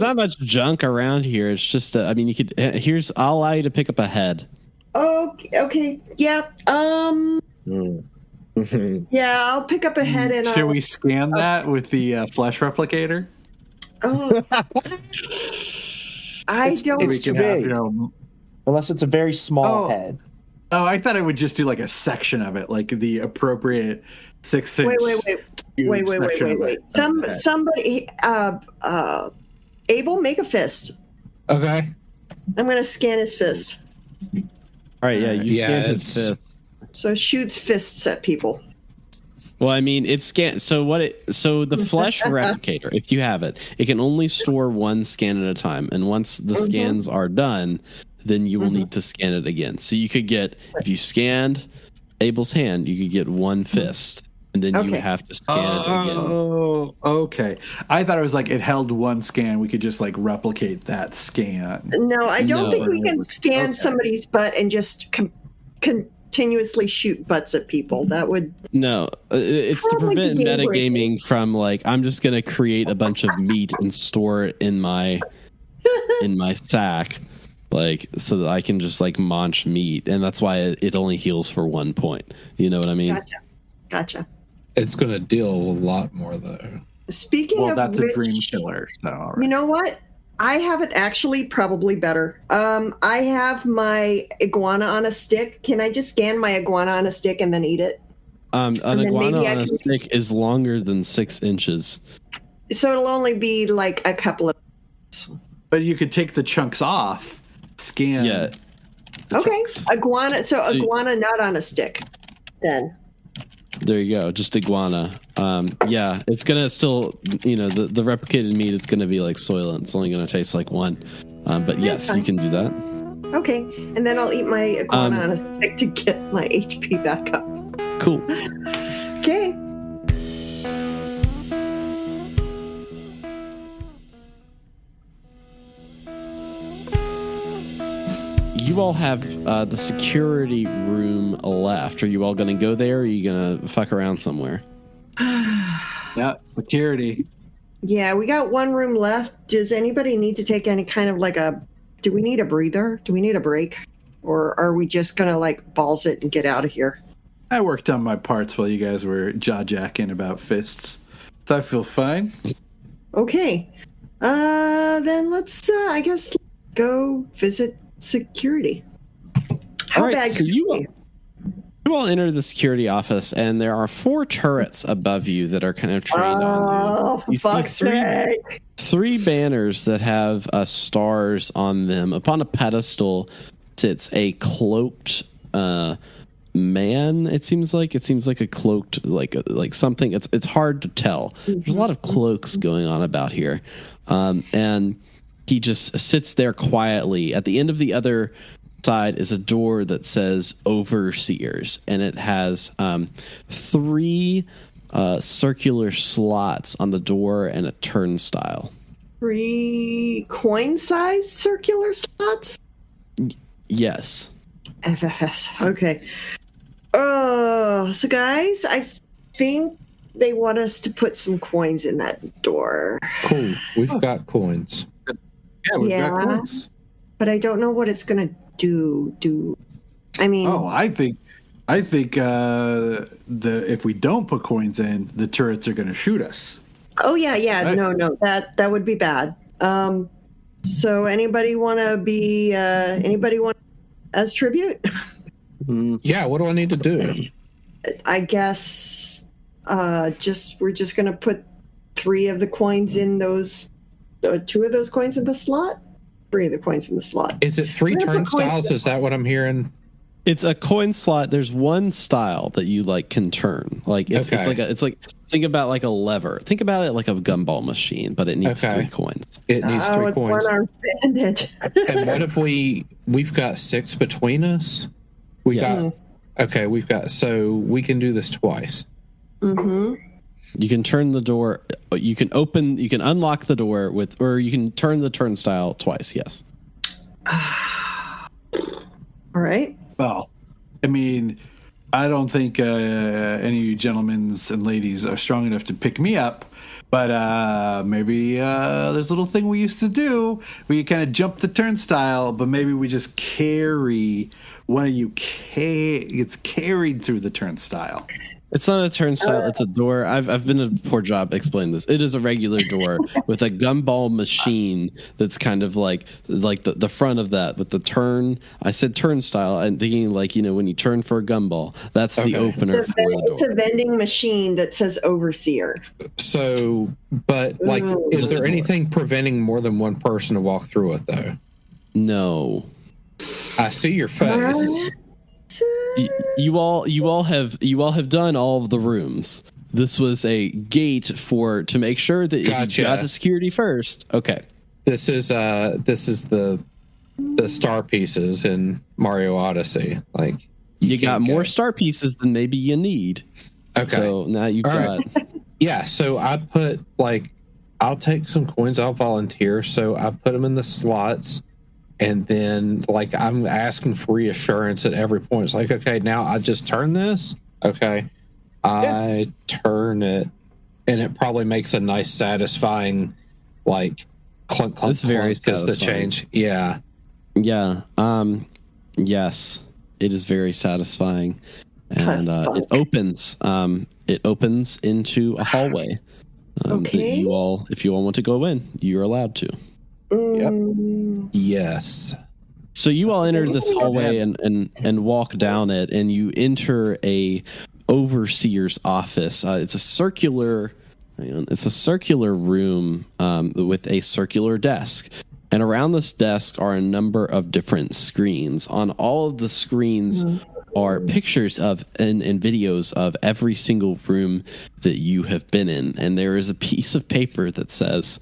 [SPEAKER 3] not much junk around here. It's just, you could. I'll allow you to pick up a head.
[SPEAKER 6] Oh, okay, yeah. Yeah, I'll pick up a head and.
[SPEAKER 4] Should we scan that with the flesh replicator?
[SPEAKER 6] Oh,
[SPEAKER 7] It's too big. Unless it's a very small head.
[SPEAKER 4] Oh, I thought I would just do like a section of it, like the appropriate 6-inch.
[SPEAKER 6] Wait. Somebody, Abel, make a fist.
[SPEAKER 5] Okay.
[SPEAKER 6] I'm going to scan his fist.
[SPEAKER 3] All right, yeah, you scan his fist.
[SPEAKER 6] So shoots fists at people.
[SPEAKER 3] Well, it's scanned. So the flesh replicator, if you have it, it can only store 1 scan at a time, and once the scans are done, then you will need to scan it again. So you could get, if you scanned Abel's hand, you could get 1 fist, and then you would have to scan it again.
[SPEAKER 4] Oh, okay. I thought it was like it held 1 scan. We could just like replicate that scan.
[SPEAKER 6] No, I don't think we can scan somebody's butt and just continuously shoot butts at people. That would
[SPEAKER 3] it's to prevent metagaming from like I'm just gonna create a bunch of meat and store it in my sack, like so that I can just like munch meat, and that's why it only heals for 1 point. You know what I mean?
[SPEAKER 6] Gotcha.
[SPEAKER 5] It's gonna deal a lot more though.
[SPEAKER 6] Speaking of
[SPEAKER 4] that's
[SPEAKER 6] which,
[SPEAKER 4] a dream killer. So, all right.
[SPEAKER 6] You know what? I have it actually probably better. I have my iguana on a stick. Can I just scan my iguana on a stick and then eat it?
[SPEAKER 3] An iguana on a stick is longer than 6 inches.
[SPEAKER 6] So it'll only be like a couple of.
[SPEAKER 4] But you could take the chunks off, scan.
[SPEAKER 3] Yeah.
[SPEAKER 6] Okay, iguana. So iguana not on a stick, then.
[SPEAKER 3] There you go. Just iguana. Yeah, it's gonna still, the replicated meat. It's gonna be like Soylent. It's only gonna taste like 1. But yes, you can do that.
[SPEAKER 6] Okay, and then I'll eat my iguana on a stick to get my HP back up.
[SPEAKER 3] Cool.
[SPEAKER 6] Okay.
[SPEAKER 3] you all have the security room left. Are you all going to go there, or are you going to fuck around somewhere?
[SPEAKER 4] Yeah, security.
[SPEAKER 6] Yeah, we got one room left. Does anybody need to take any kind of do we need a breather? Do we need a break? Or are we just going to balls it and get out of here?
[SPEAKER 4] I worked on my parts while you guys were jaw-jacking about fists. So I feel fine.
[SPEAKER 6] Okay. Then let's, I guess, go visit security. How
[SPEAKER 3] All right,
[SPEAKER 6] bad
[SPEAKER 3] so
[SPEAKER 6] could it be?
[SPEAKER 3] You all enter the security office, and there are 4 turrets above you that are kind of trained on you.
[SPEAKER 6] Oh, for
[SPEAKER 3] You see
[SPEAKER 6] fuck's sake.
[SPEAKER 3] 3 banners that have stars on them. Upon a pedestal sits a cloaked man. It seems like a cloaked like something. It's hard to tell. There's a lot of cloaks going on about here, and he just sits there quietly. At the end of the other side is a door that says overseers, and it has 3 circular slots on the door and a turnstile.
[SPEAKER 6] 3 coin-sized circular slots?
[SPEAKER 3] Yes.
[SPEAKER 6] FFS. Okay. So guys, I think they want us to put some coins in that door.
[SPEAKER 5] Cool. We've got coins.
[SPEAKER 4] Yeah, we've got coins.
[SPEAKER 6] But I don't know what it's going to do. I mean...
[SPEAKER 4] Oh, I think if we don't put coins in, the turrets are going to shoot us.
[SPEAKER 6] Oh, yeah.
[SPEAKER 4] Right.
[SPEAKER 6] No. That would be bad. So anybody want as tribute?
[SPEAKER 5] Yeah, what do I need to do?
[SPEAKER 6] I guess we're just going to put 3 of the coins in those, 2 of those coins in the slot? 3 of the coins in the slot.
[SPEAKER 5] Is it 3 turnstiles? Is that what I'm hearing?
[SPEAKER 3] It's a coin slot. There's one style that you can turn. It's like think about like a lever. Think about it like a gumball machine, but it needs 3 coins.
[SPEAKER 5] It needs 3 coins.
[SPEAKER 6] One-armed bandit.
[SPEAKER 5] And what if we've got 6 between us? We've got, so we can do this twice.
[SPEAKER 6] Mm-hmm.
[SPEAKER 3] You can turn the door. You can unlock the door or you can turn the turnstile twice. Yes.
[SPEAKER 6] All right.
[SPEAKER 4] Well, I mean, I don't think any of you gentlemen and ladies are strong enough to pick me up, but maybe there's a little thing we used to do where you kind of jump the turnstile, but maybe we just carry one of you gets carried through the turnstile.
[SPEAKER 3] It's not a turnstile. It's a door. I've been a poor job explaining this. It is a regular door with a gumball machine that's kind of like the front of that with the turn. I said turnstile. I'm thinking when you turn for a gumball, that's the opener for the door.
[SPEAKER 6] It's a vending machine that says overseer.
[SPEAKER 5] So, but is there anything preventing more than one person to walk through it though?
[SPEAKER 3] No.
[SPEAKER 5] I see your face.
[SPEAKER 3] You all have done all of the rooms. This was a gate to make sure that if you got the security first. Okay.
[SPEAKER 5] This is the star pieces in Mario Odyssey.
[SPEAKER 3] You got more star pieces than maybe you need.
[SPEAKER 5] Okay.
[SPEAKER 3] So now you got.
[SPEAKER 5] Right. Yeah. So I put I'll take some coins. I'll volunteer. So I put them in the slots. And then, I'm asking for reassurance at every point. It's okay, now I just turn this. Okay. I turn it, and it probably makes a nice, satisfying, clunk, clunk,
[SPEAKER 3] It's very
[SPEAKER 5] because the
[SPEAKER 3] satisfying.
[SPEAKER 5] change. Yeah.
[SPEAKER 3] Yeah. Yes, it is very satisfying. And it opens. It opens into a hallway. That if you all want to go in, you're allowed to.
[SPEAKER 5] Yep. Yes.
[SPEAKER 3] So you all enter this hallway and walk down it, and you enter a overseer's office. It's a circular room with a circular desk, and around this desk are a number of different screens. On all of the screens are pictures of and videos of every single room that you have been in, and there is a piece of paper that's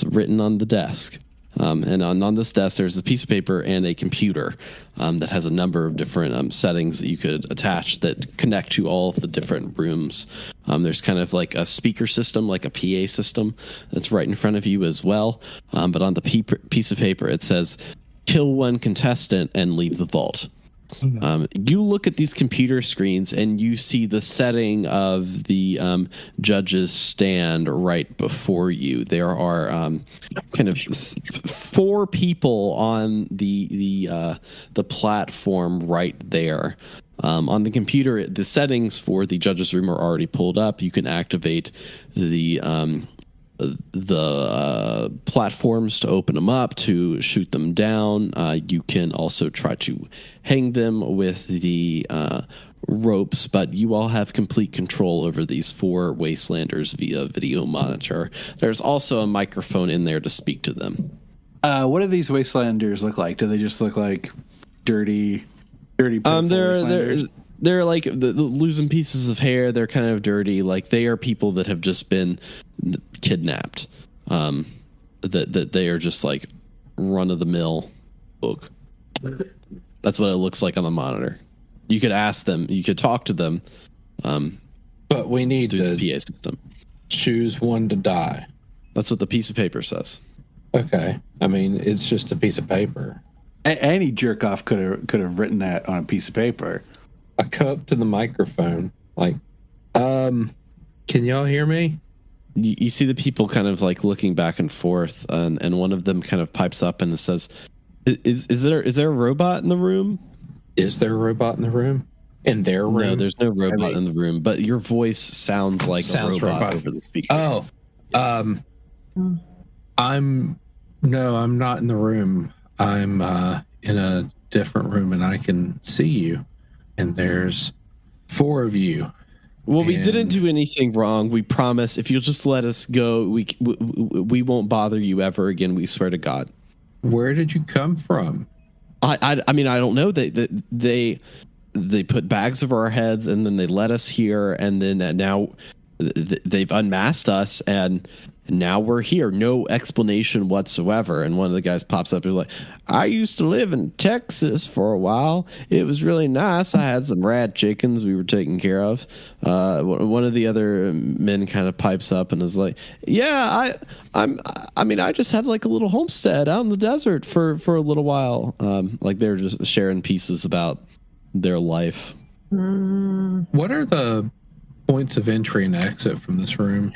[SPEAKER 3] written on the desk. And on this desk, there's a piece of paper and a computer that has a number of different settings that you could attach that connect to all of the different rooms. There's kind of like a speaker system, like a PA system that's right in front of you as well. But on the piece of paper, it says kill one contestant and leave the vault. You look at these computer screens and you see the setting of the judge's stand right before you. There are kind of 4 people on the platform right there. On the computer, the settings for the judge's room are already pulled up. You can activate the platforms to open them up, to shoot them down. You can also try to hang them with the ropes, but you all have complete control over these 4 wastelanders via video monitor. There's also a microphone in there to speak to them.
[SPEAKER 4] What do these wastelanders look like? Do they just look like dirty wastelanders?
[SPEAKER 3] They're like losing pieces of hair. They're kind of dirty. Like, they are people that have just been kidnapped. That they are just like run of the mill folk. That's what it looks like on the monitor. You could ask them. You could talk to them.
[SPEAKER 5] But we need
[SPEAKER 3] through
[SPEAKER 5] to
[SPEAKER 3] the PA system.
[SPEAKER 5] Choose one to die.
[SPEAKER 3] That's what the piece of paper says.
[SPEAKER 5] Okay. I mean, it's just a piece of paper.
[SPEAKER 4] Any jerk off could have written that on a piece of paper.
[SPEAKER 5] I go up to the microphone, like, can y'all hear me?
[SPEAKER 3] You see the people kind of like looking back and forth, and one of them kind of pipes up and says, "Is there a robot in the room?
[SPEAKER 5] Is there a robot in the room? In their room?
[SPEAKER 3] No, there's no robot in the room. But your voice sounds like a robot over the speaker.
[SPEAKER 5] Oh, I'm not in the room. I'm in a different room, and I can see you. And there's 4 of you."
[SPEAKER 3] Well, we didn't do anything wrong. We promise. If you'll just let us go, we won't bother you ever again. We swear to God.
[SPEAKER 5] Where did you come from?
[SPEAKER 3] I mean, I don't know. They put bags over our heads, and then they let us here, and then now they've unmasked us, and now we're here. No explanation whatsoever. And one of the guys pops up and is like, "I used to live in Texas for a while. It was really nice. I had some rad chickens we were taking care of." One of the other men kind of pipes up and is like, "Yeah, I just had like a little homestead out in the desert for a little while." Like, they're just sharing pieces about their life.
[SPEAKER 5] What are the points of entry and exit from this room?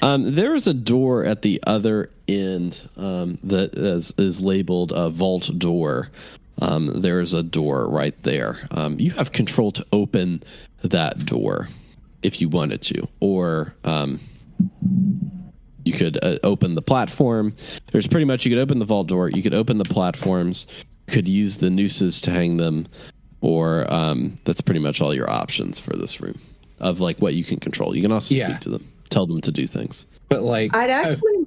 [SPEAKER 3] There is a door at the other end that is labeled a vault door. There is a door right there. You have control to open that door if you wanted to, or you could open the platform. There's pretty much, you could open the vault door, you could open the platforms, you could use the nooses to hang them, or that's pretty much all your options for this room of like what you can control. You can also speak to them. Tell them to do things.
[SPEAKER 5] But like,
[SPEAKER 6] I'd actually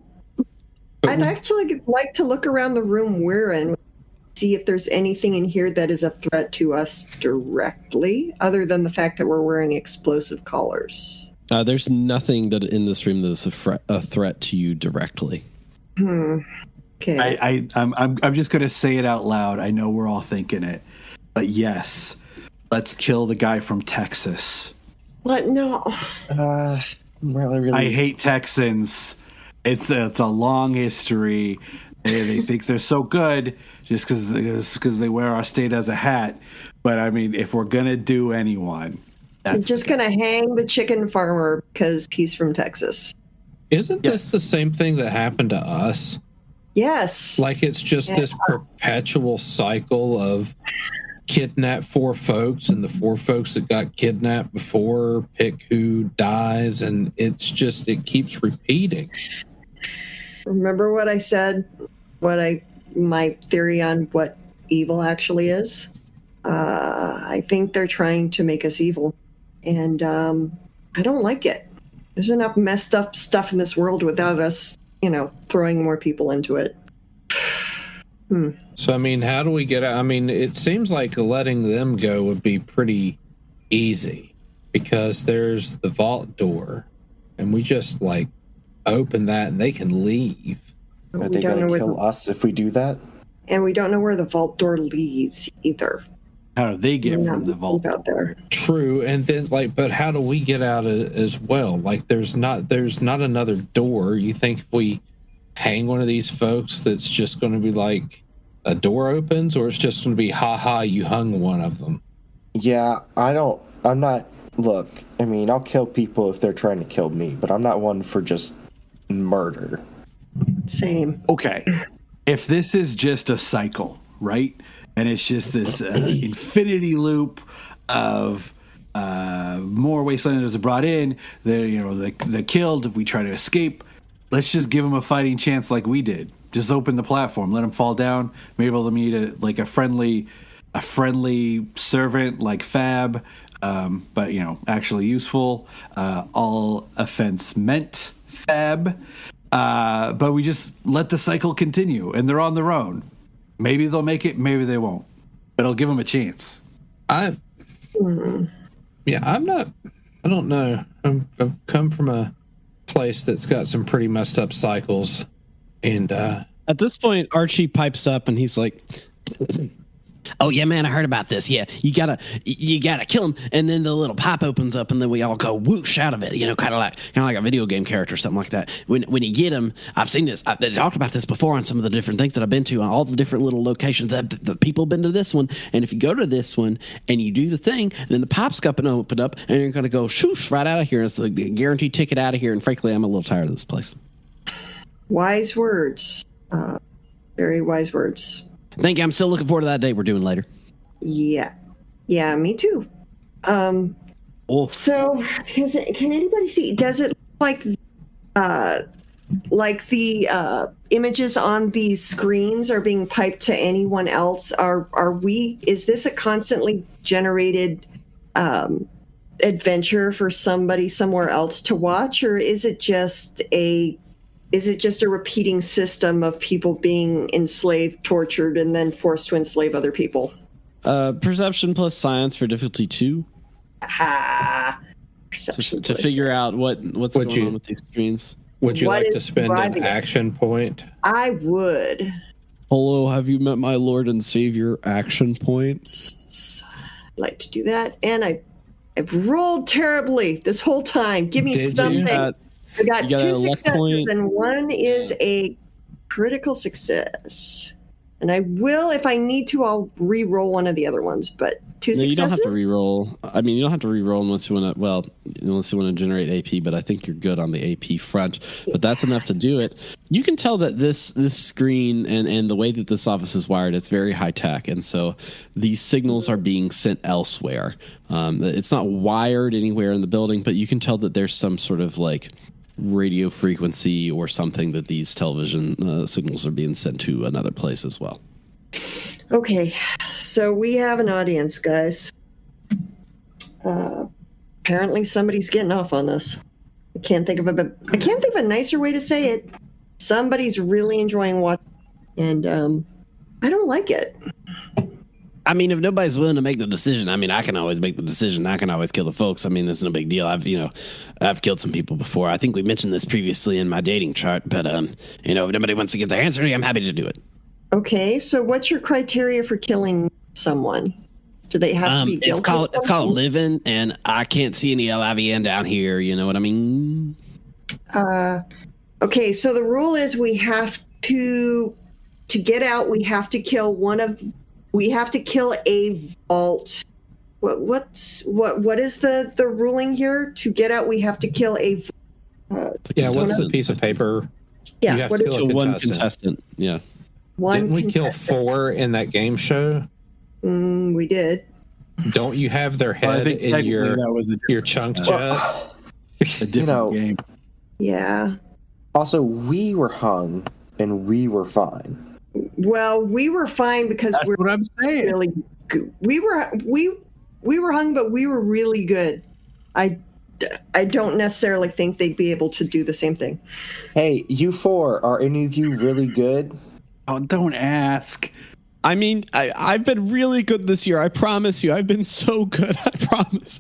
[SPEAKER 6] like to look around the room we're in, see if there's anything in here that is a threat to us directly, other than the fact that we're wearing explosive collars.
[SPEAKER 3] There's nothing that in this room that is a threat to you directly.
[SPEAKER 6] Okay.
[SPEAKER 4] I'm just gonna say it out loud. I know we're all thinking it, but yes, let's kill the guy from Texas.
[SPEAKER 6] What? No.
[SPEAKER 7] Really.
[SPEAKER 4] I hate Texans. It's a long history. They think they're so good just because they wear our state as a hat. But I mean, if we're gonna do anyone,
[SPEAKER 6] I'm just gonna hang the chicken farmer because he's from Texas.
[SPEAKER 5] Isn't this the same thing that happened to us?
[SPEAKER 6] Yes.
[SPEAKER 5] Like, it's just this perpetual cycle of kidnap 4 folks, and the 4 folks that got kidnapped before pick who dies, and it keeps repeating.
[SPEAKER 6] Remember what I said? My theory on what evil actually is? I think they're trying to make us evil, and I don't like it. There's enough messed up stuff in this world without us, throwing more people into it.
[SPEAKER 5] So, I mean, how do we get out? I mean, it seems like letting them go would be pretty easy because there's the vault door, and we just like open that and they can leave.
[SPEAKER 7] Are they going to kill us if we do that?
[SPEAKER 6] And we don't know where the vault door leads either.
[SPEAKER 4] How do they get from the vault
[SPEAKER 6] out there?
[SPEAKER 5] True, and then but how do we get out as well? Like, there's not another door. You think if we hang one of these folks that's just going to be like a door opens, or it's just going to be, ha, you hung one of them?
[SPEAKER 7] Yeah, look, I mean, I'll kill people if they're trying to kill me, but I'm not one for just murder.
[SPEAKER 6] Same.
[SPEAKER 4] Okay. If this is just a cycle, right? And it's just this infinity loop of more wastelanders are brought in, they're killed. If we try to escape, let's just give them a fighting chance like we did. Just open the platform, let them fall down. Maybe they'll meet a friendly servant like Fab, but actually useful. All offense meant, Fab. But we just let the cycle continue, and they're on their own. Maybe they'll make it, maybe they won't. But I'll give them a chance.
[SPEAKER 5] I don't know. I've come from a place that's got some pretty messed up cycles, and
[SPEAKER 3] at this point, Archie pipes up and he's like, "Oh yeah, man, I heard about this. Yeah, you gotta kill him, and then the little pipe opens up, and then we all go whoosh out of it. Kind of like a video game character, or something like that. When you get him, I've seen this. They talked about this before on some of the different things that I've been to, on all the different little locations that the people have been to this one. And if you go to this one and you do the thing, then the pipe's going to open up, and you're going to go shoosh right out of here. It's the guaranteed ticket out of here. And frankly, I'm a little tired of this place."
[SPEAKER 6] Wise words. Very wise words.
[SPEAKER 3] Thank you. I'm still looking forward to that date we're doing later.
[SPEAKER 6] Yeah, me too. So can anybody see? Does it look like the images on these screens are being piped to anyone else? Is this a constantly generated adventure for somebody somewhere else to watch, or is it just a repeating system of people being enslaved, tortured, and then forced to enslave other people?
[SPEAKER 3] Perception plus science for difficulty 2.
[SPEAKER 6] Perception
[SPEAKER 3] to figure out what's going on with these screens.
[SPEAKER 5] Would you like to spend an action point?
[SPEAKER 6] I would.
[SPEAKER 3] Hello, have you met my Lord and Savior? Action point.
[SPEAKER 6] I'd like to do that, and I've rolled terribly this whole time. Give me something. I got 2 successes, and 1 is a critical success. And I will, if I need to, I'll re-roll one of the other ones. But 2 successes?
[SPEAKER 3] You don't have to re-roll. I mean, you don't have to re-roll unless you want to generate AP, but I think you're good on the AP front. But that's enough to do it. You can tell that this screen and the way that this office is wired, it's very high-tech. And so these signals are being sent elsewhere. It's not wired anywhere in the building, but you can tell that there's some sort of radio frequency or something that these television signals are being sent to another place as well.
[SPEAKER 6] Okay, so we have an audience, guys. Apparently somebody's getting off on this. I can't think of a nicer way to say it. Somebody's really enjoying watching, and I don't like it.
[SPEAKER 3] I mean, if nobody's willing to make the decision, I mean, I can always make the decision. I can always kill the folks. I mean, it's no big deal. I've killed some people before. I think we mentioned this previously in my dating chart, but if nobody wants to give their answer, I'm happy to do it.
[SPEAKER 6] Okay, so what's your criteria for killing someone? Do they have to be guilty?
[SPEAKER 3] It's called living, and I can't see any LIVN down here. You know what I mean?
[SPEAKER 6] Okay, so the rule is we have to get out. We have to kill we have to kill a vault. What is the ruling here? To get out, we have to kill a.
[SPEAKER 5] What's the piece of paper?
[SPEAKER 6] Yeah,
[SPEAKER 5] you have to kill
[SPEAKER 3] one contestant. Yeah.
[SPEAKER 5] Didn't we kill 4 in that game show?
[SPEAKER 6] We did.
[SPEAKER 5] Don't you have their head in your chunk jet?
[SPEAKER 4] A different game.
[SPEAKER 6] Yeah.
[SPEAKER 7] Also, we were hung and we were fine.
[SPEAKER 6] Well, we were fine because
[SPEAKER 4] That's what I'm saying.
[SPEAKER 6] Really good. We were hung, but we were really good. I don't necessarily think they'd be able to do the same thing.
[SPEAKER 7] Hey, you 4, are any of you really good?
[SPEAKER 4] Oh, don't ask.
[SPEAKER 3] I mean, I've been really good this year. I promise you. I've been so good. I promise.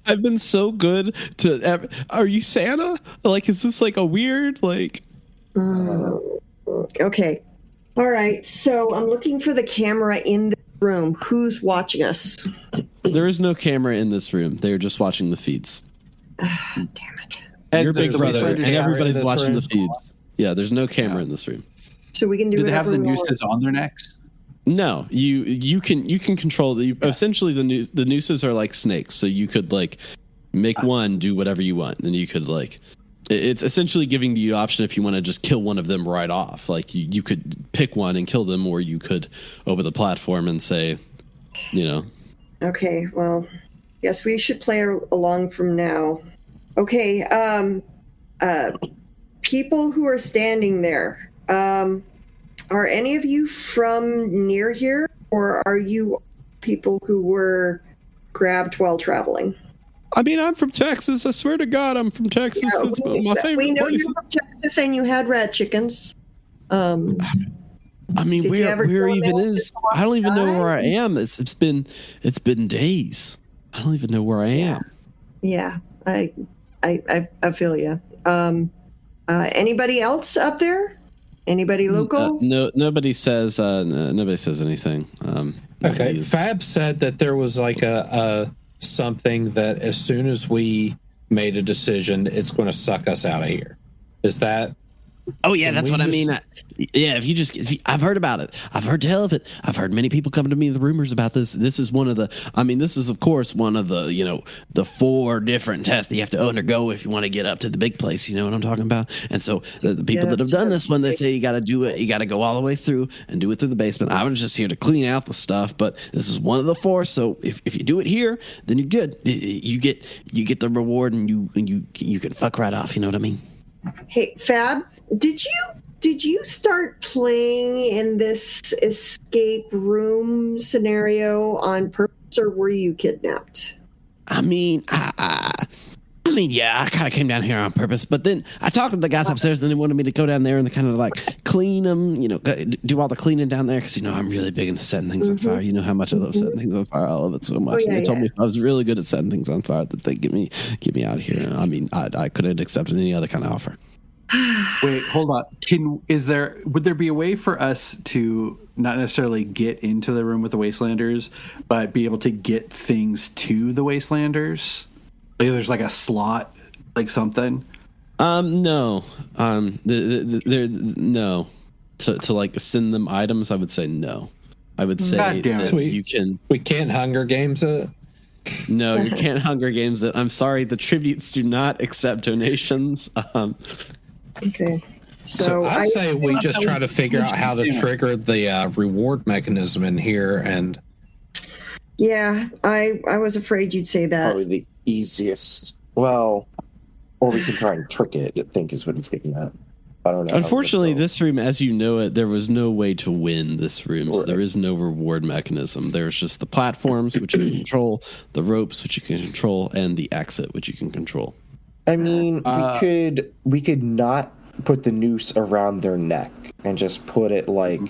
[SPEAKER 3] I've been so good to. Are you Santa? Is this a weird
[SPEAKER 6] Okay. All right. So I'm looking for the camera in the room. Who's watching us?
[SPEAKER 3] There is no camera in this room. They're just watching the feeds.
[SPEAKER 6] Damn it.
[SPEAKER 3] And your big brother, and everybody's watching
[SPEAKER 5] room.
[SPEAKER 3] the feeds. Yeah, there's no camera in this room.
[SPEAKER 6] So we can do
[SPEAKER 4] they have
[SPEAKER 6] whatever
[SPEAKER 4] the
[SPEAKER 6] we want.
[SPEAKER 4] nooses on their necks?
[SPEAKER 3] No, you can control essentially the nooses are like snakes, so you could like make one do whatever you want, and you could like it's essentially giving you the option if you want to just kill one of them right off. Like you could pick one and kill them, or you could open the platform and say,
[SPEAKER 6] Okay, well, yes, we should play along from now. Okay, people who are standing there, are any of you from near here, or are you people who were grabbed while traveling?
[SPEAKER 3] I mean, I'm from Texas. I swear to God, I'm from Texas.
[SPEAKER 6] Yeah,
[SPEAKER 3] That's my favorite
[SPEAKER 6] we know
[SPEAKER 3] place.
[SPEAKER 6] you're from Texas and you had rat chickens.
[SPEAKER 3] I mean,
[SPEAKER 6] Did you ever
[SPEAKER 3] where
[SPEAKER 6] go
[SPEAKER 3] even
[SPEAKER 6] there
[SPEAKER 3] is?
[SPEAKER 6] just
[SPEAKER 3] I don't even know where I
[SPEAKER 6] outside?
[SPEAKER 3] am. It's been days. I don't even know where I am.
[SPEAKER 6] Yeah, I feel you. Anybody else up there? Anybody local?
[SPEAKER 3] No, nobody says anything.
[SPEAKER 5] Okay,
[SPEAKER 3] nobody's-
[SPEAKER 5] Fab said that there was like a something that as soon as we made a decision, it's going to suck us out of here. Is that?
[SPEAKER 3] Oh yeah,
[SPEAKER 5] Can
[SPEAKER 3] that's
[SPEAKER 5] we
[SPEAKER 3] what I
[SPEAKER 5] just-
[SPEAKER 3] mean. I've heard about it. I've heard tell of it. I've heard many people coming to me with rumors about this. This is one of the. I mean, this is of course one of the the 4 different tests that you have to undergo if you want to get up to the big place. You know what I'm talking about? And so the people that have done this one, they say you got to do it. You got to go all the way through and do it through the basement. I was just here to clean out the stuff, but this is one of the 4. So if you do it here, then you're good. You get the reward, and you can fuck right off. You know what I mean?
[SPEAKER 6] Hey, Fab, did you start playing in this escape room scenario on purpose, or were you kidnapped?
[SPEAKER 3] I mean, yeah, I kind of came down here on purpose, but then I talked to the guys upstairs, and they wanted me to go down there and kind of like clean them, do all the cleaning down there, because I'm really big into setting things on fire. You know how much I love setting things on fire. I love it so much.
[SPEAKER 6] yeah,
[SPEAKER 3] And they told
[SPEAKER 6] yeah.
[SPEAKER 3] me if I was really good at setting things on fire, that they get me out of here. I mean, I couldn't accept any other kind of offer.
[SPEAKER 4] Wait, hold on. Would there be a way for us to not necessarily get into the room with the Wastelanders, but be able to get things to the Wastelanders? Like there's like a slot, like something.
[SPEAKER 3] No. No. To like send them items, I would say no. I would say
[SPEAKER 4] God damn it.
[SPEAKER 3] that you can.
[SPEAKER 5] We can't Hunger Games it.
[SPEAKER 3] No, you can't Hunger Games that. I'm sorry, the tributes do not accept donations.
[SPEAKER 6] Okay.
[SPEAKER 5] So I say we just try to figure out how to trigger the reward mechanism in here, and
[SPEAKER 6] Yeah, I was afraid you'd say that.
[SPEAKER 7] Probably the easiest. Well, or we can try and trick it, I think is what he's getting at. I don't know.
[SPEAKER 3] Unfortunately, this room, as you know it, there was no way to win this room. So there is no reward mechanism. There's just the platforms, which you can control, the ropes, which you can control, and the exit, which you can control.
[SPEAKER 7] I mean, we could not put the noose around their neck and just put it like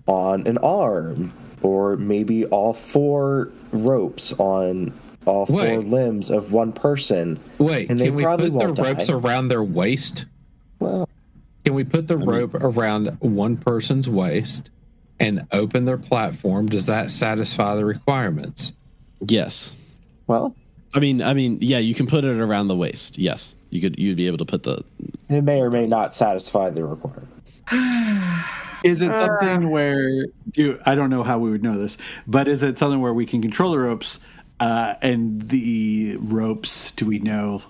[SPEAKER 7] on an arm, or maybe all 4 ropes on all 4 limbs of one person.
[SPEAKER 5] wait,
[SPEAKER 7] and they
[SPEAKER 5] can we
[SPEAKER 7] probably
[SPEAKER 5] put the
[SPEAKER 7] won't
[SPEAKER 5] ropes
[SPEAKER 7] die.
[SPEAKER 5] around their waist?
[SPEAKER 7] Well,
[SPEAKER 5] Can we put the rope around one person's waist and open their platform? Does that satisfy the requirements?
[SPEAKER 3] Yes.
[SPEAKER 7] well,
[SPEAKER 3] I mean, yeah, you can put it around the waist. Yes, you'd be able to put the.
[SPEAKER 7] it may or may not satisfy the requirement.
[SPEAKER 4] Is it something where I don't know how we would know this, but is it something where we can control the ropes and the ropes? Do we know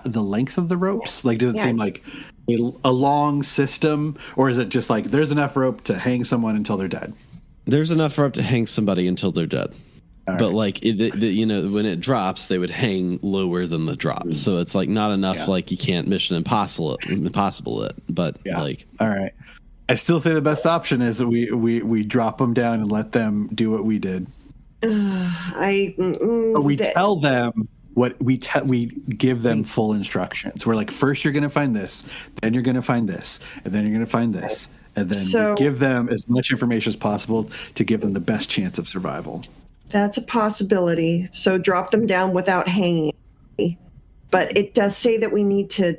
[SPEAKER 4] the length of the ropes? Like, does it seem like a long system, or is it just like there's enough rope to hang someone until they're dead?
[SPEAKER 3] There's enough rope to hang somebody until they're dead. But like when it drops, they would hang lower than the drop. So it's like not enough. Like you can't Mission Impossible it. But like,
[SPEAKER 4] all right, I still say the best option is that we drop them down and let them do what we did. But we tell them what we give them full instructions. We're like, first you're going to find this, then you're going to find this, and then you're going to find this, and then we give them as much information as possible to give them the best chance of survival.
[SPEAKER 6] That's a possibility. So drop them down without hanging. But it does say that we need to.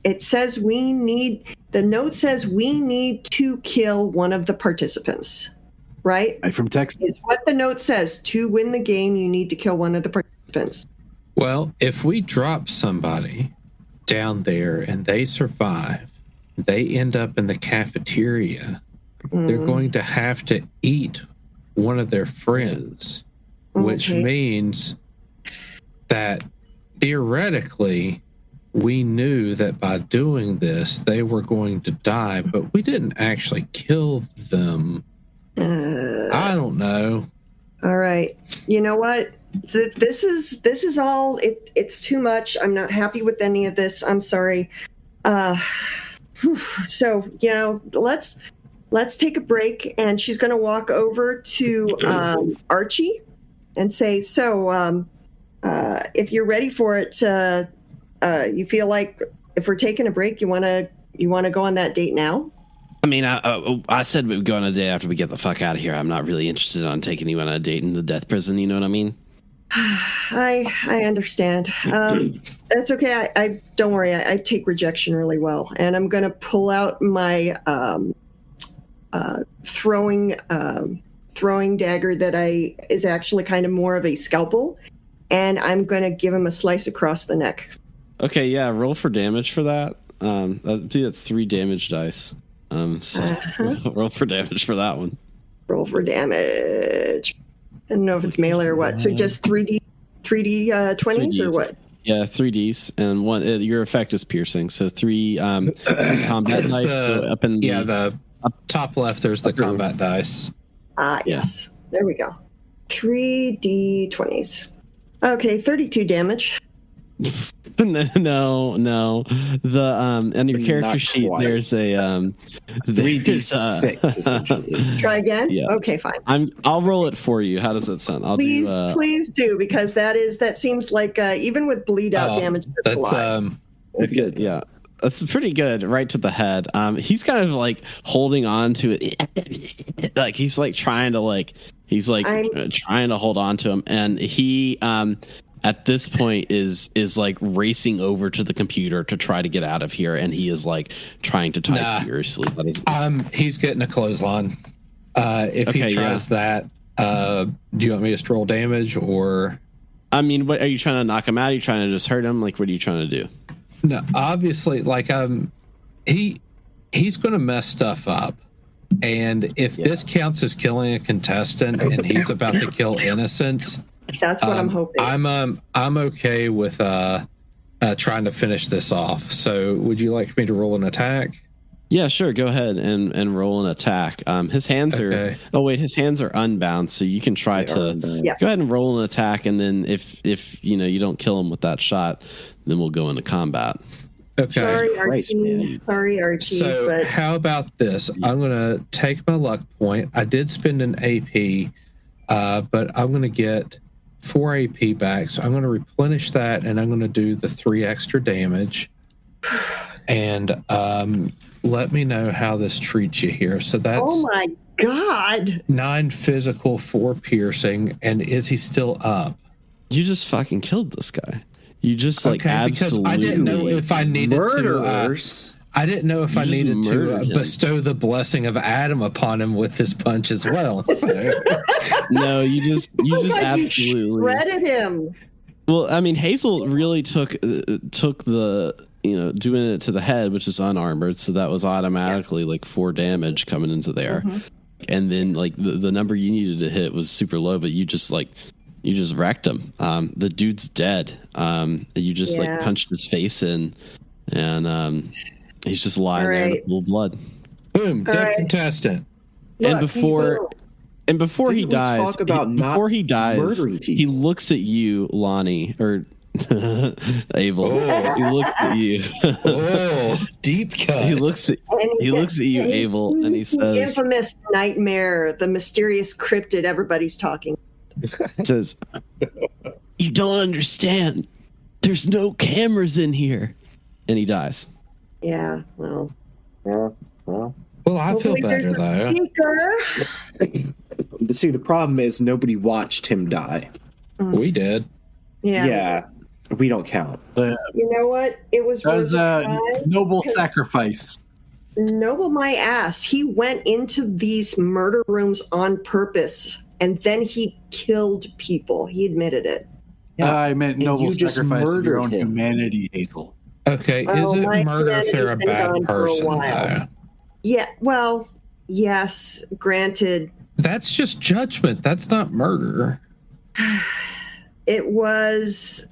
[SPEAKER 6] It says the note says we need to kill one of the participants, right?
[SPEAKER 4] From Texas.
[SPEAKER 6] It's what the note says. To win the game, you need to kill one of the participants.
[SPEAKER 5] Well, if we drop somebody down there and they survive, they end up in the cafeteria, they're going to have to eat one of their friends, which means that theoretically we knew that by doing this they were going to die, but we didn't actually kill them. I don't know.
[SPEAKER 6] All right. You know what? This is all. It's too much. I'm not happy with any of this. I'm sorry. So let's take a break, and she's going to walk over to Archie and say, "So, if you're ready for it, you feel like if we're taking a break, you want to go on that date now?"
[SPEAKER 3] I mean, I said we would go on a date after we get the fuck out of here. I'm not really interested on taking you on a date in the death prison. You know what I mean?
[SPEAKER 6] I understand. That's okay. I don't worry. I take rejection really well, and I'm going to pull out my throwing dagger that is actually kind of more of a scalpel, and I'm going to give him a slice across the neck. Okay,
[SPEAKER 3] yeah. Roll for damage for that. That's 3 damage dice. Roll for damage for that one.
[SPEAKER 6] Roll for damage. I don't know if it's melee or what. So just 3D 20s or what?
[SPEAKER 3] Yeah, 3Ds, and one. Your effect is piercing, so 3 combat dice. So up in
[SPEAKER 5] the top left, there's the combat dice.
[SPEAKER 6] Yes. There we go. 3D 20s. Okay, 32 damage.
[SPEAKER 3] No. The on your character sheet, there's a
[SPEAKER 7] 3d6 essentially.
[SPEAKER 6] Try again.
[SPEAKER 3] Yeah.
[SPEAKER 6] Okay, fine.
[SPEAKER 3] I'll roll it for you. How does that sound?
[SPEAKER 6] Please do, because that seems like even with bleed out damage, that's a lot.
[SPEAKER 3] Good. Yeah. That's pretty good, right to the head. He's kind of like holding on to it, like he's like trying to trying to hold on to him, and he at this point is like racing over to the computer to try to get out of here, and he is like trying to type furiously.
[SPEAKER 5] He's getting a clothesline. If he tries that, do you want me to roll damage, or?
[SPEAKER 3] I mean, what are you trying to knock him out? Are you trying to just hurt him? Like, what are you trying to do?
[SPEAKER 5] No, obviously, he's going to mess stuff up, and if this counts as killing a contestant, and he's about to kill innocents.
[SPEAKER 6] That's what I'm hoping.
[SPEAKER 5] I'm okay with trying to finish this off. So, would you like me to roll an attack?
[SPEAKER 3] Yeah, sure. Go ahead and roll an attack. His hands are. Oh wait, his hands are unbound, so you can try to go ahead and roll an attack, and then if you don't kill him with that shot, then we'll go into combat.
[SPEAKER 5] Okay.
[SPEAKER 6] Sorry, Archie.
[SPEAKER 5] So, how about this? I'm going to take my luck point. I did spend an AP, but I'm going to get 4 AP back, so I'm going to replenish that, and I'm going to do the 3 extra damage. And let me know how this treats you here. So that's
[SPEAKER 6] oh my god,
[SPEAKER 5] 9 physical, 4 piercing, and is he still up?
[SPEAKER 3] You just fucking killed this guy. You just absolutely
[SPEAKER 5] because I didn't know if I needed
[SPEAKER 7] murderers.
[SPEAKER 5] I didn't know if I needed to bestow the blessing of Adam upon him with this punch as well. So.
[SPEAKER 3] No, you just absolutely
[SPEAKER 6] shredded him.
[SPEAKER 3] Well, I mean, Hazel really took the doing it to the head, which is unarmored, so that was automatically like 4 damage coming into there, and then like the number you needed to hit was super low, but you just wrecked him. The dude's dead. You just punched his face in, and he's just lying there in full blood.
[SPEAKER 5] Boom, dead contestant.
[SPEAKER 3] Look, before he dies, he looks at you, Lonnie, or Abel. He looks at you.
[SPEAKER 5] Deep cut.
[SPEAKER 3] He looks at you, Abel, and he says,
[SPEAKER 6] the infamous nightmare, the mysterious cryptid everybody's talking.
[SPEAKER 3] Says, "You don't understand. There's no cameras in here," and he dies.
[SPEAKER 6] Yeah. Well.
[SPEAKER 5] Well, I feel better though.
[SPEAKER 7] See, the problem is nobody watched him die.
[SPEAKER 5] We did.
[SPEAKER 6] Yeah.
[SPEAKER 7] Yeah. We don't count.
[SPEAKER 6] You know what? It was
[SPEAKER 4] a noble sacrifice.
[SPEAKER 6] Noble my ass. He went into these murder rooms on purpose, and then he killed people. He admitted it.
[SPEAKER 4] Yeah. I meant noble sacrifice of your own humanity, Hazel.
[SPEAKER 5] Okay, is it murder if they're a bad person?
[SPEAKER 6] Yeah, well, yes, granted,
[SPEAKER 5] That's just judgment. That's not murder.
[SPEAKER 6] it was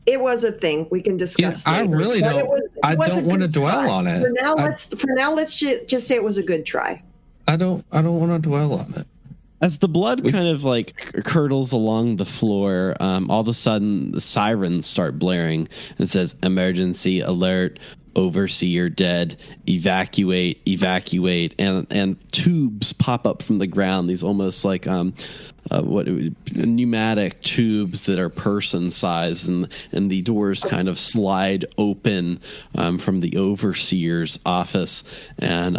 [SPEAKER 6] a thing we can discuss.
[SPEAKER 5] I
[SPEAKER 6] later.
[SPEAKER 5] really
[SPEAKER 6] But
[SPEAKER 5] don't. I
[SPEAKER 6] was a
[SPEAKER 5] don't want to
[SPEAKER 6] good
[SPEAKER 5] dwell
[SPEAKER 6] try.
[SPEAKER 5] on it.
[SPEAKER 6] For now, let's just say it was a good try.
[SPEAKER 5] I don't want to dwell on it.
[SPEAKER 3] As the blood kind of like curdles along the floor, all of a sudden the sirens start blaring. It says "Emergency alert! Overseer dead! Evacuate! Evacuate!" And tubes pop up from the ground. These almost like pneumatic tubes that are person sized, and the doors kind of slide open from the overseer's office, and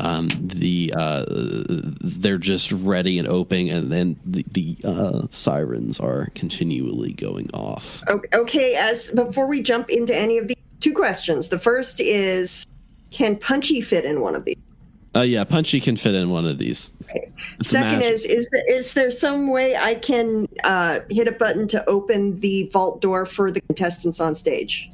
[SPEAKER 3] they're just ready and opening, and then the sirens are continually going off.
[SPEAKER 6] Okay, as before we jump into any of these, 2 questions. The first is, can Punchy fit in one of these?
[SPEAKER 3] Yeah, Punchy can fit in one of these.
[SPEAKER 6] Okay.
[SPEAKER 3] It's
[SPEAKER 6] Second is there some way I can hit a button to open the vault door for the contestants on stage?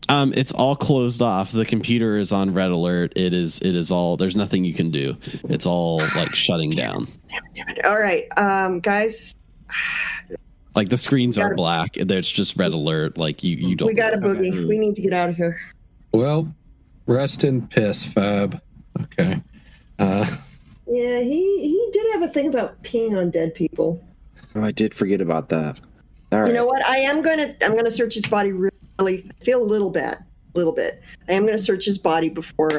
[SPEAKER 3] It's all closed off. The computer is on red alert. It is all. There's nothing you can do. It's all like shutting down.
[SPEAKER 6] Damn it. All right, guys.
[SPEAKER 3] Like the screens are black. It's just red alert. Like you don't.
[SPEAKER 6] We got a boogie. We need to get out of here.
[SPEAKER 5] Well, rest in piss, Fab. Okay.
[SPEAKER 6] Yeah, he did have a thing about peeing on dead people.
[SPEAKER 7] Oh, I did forget about that. All right.
[SPEAKER 6] You know what? I'm gonna search his body really. I feel a little bit. I am gonna search his body before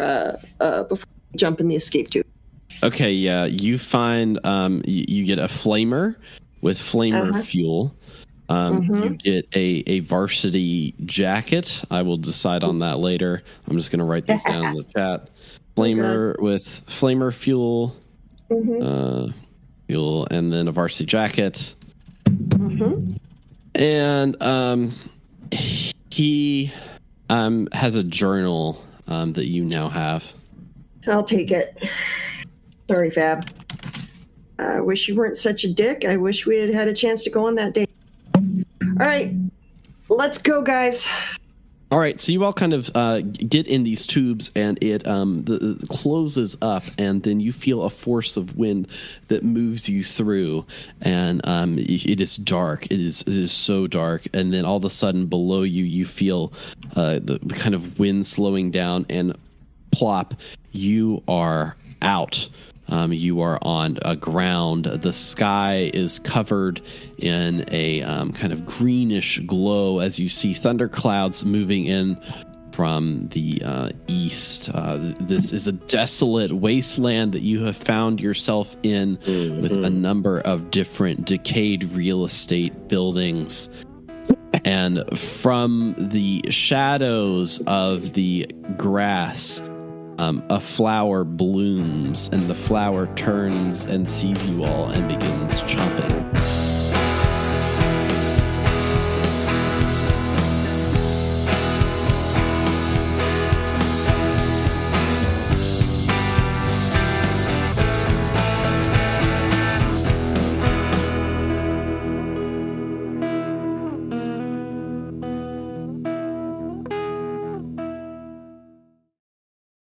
[SPEAKER 6] we jump in the escape tube.
[SPEAKER 3] Okay, yeah. You find you get a flamer with flamer fuel. You get a varsity jacket. I will decide on that later. I'm just gonna write this down in the chat. Flamer with flamer fuel, fuel, and then a varsity jacket. And he has a journal that you now have.
[SPEAKER 6] I'll take it. Sorry, Fab. I wish you weren't such a dick. I wish we had had a chance to go on that date. All right, let's go, guys.
[SPEAKER 3] All right, so you all kind of get in these tubes, and it closes up, and then you feel a force of wind that moves you through, and it is dark. It is so dark, and then all of a sudden below you, you feel the kind of wind slowing down, and plop, you are out. You are on a ground. The sky is covered in a kind of greenish glow as you see thunderclouds moving in from the east. This is a desolate wasteland that you have found yourself in with a number of different decayed real estate buildings. And from the shadows of the grass, a flower blooms, and the flower turns and sees you all and begins chomping.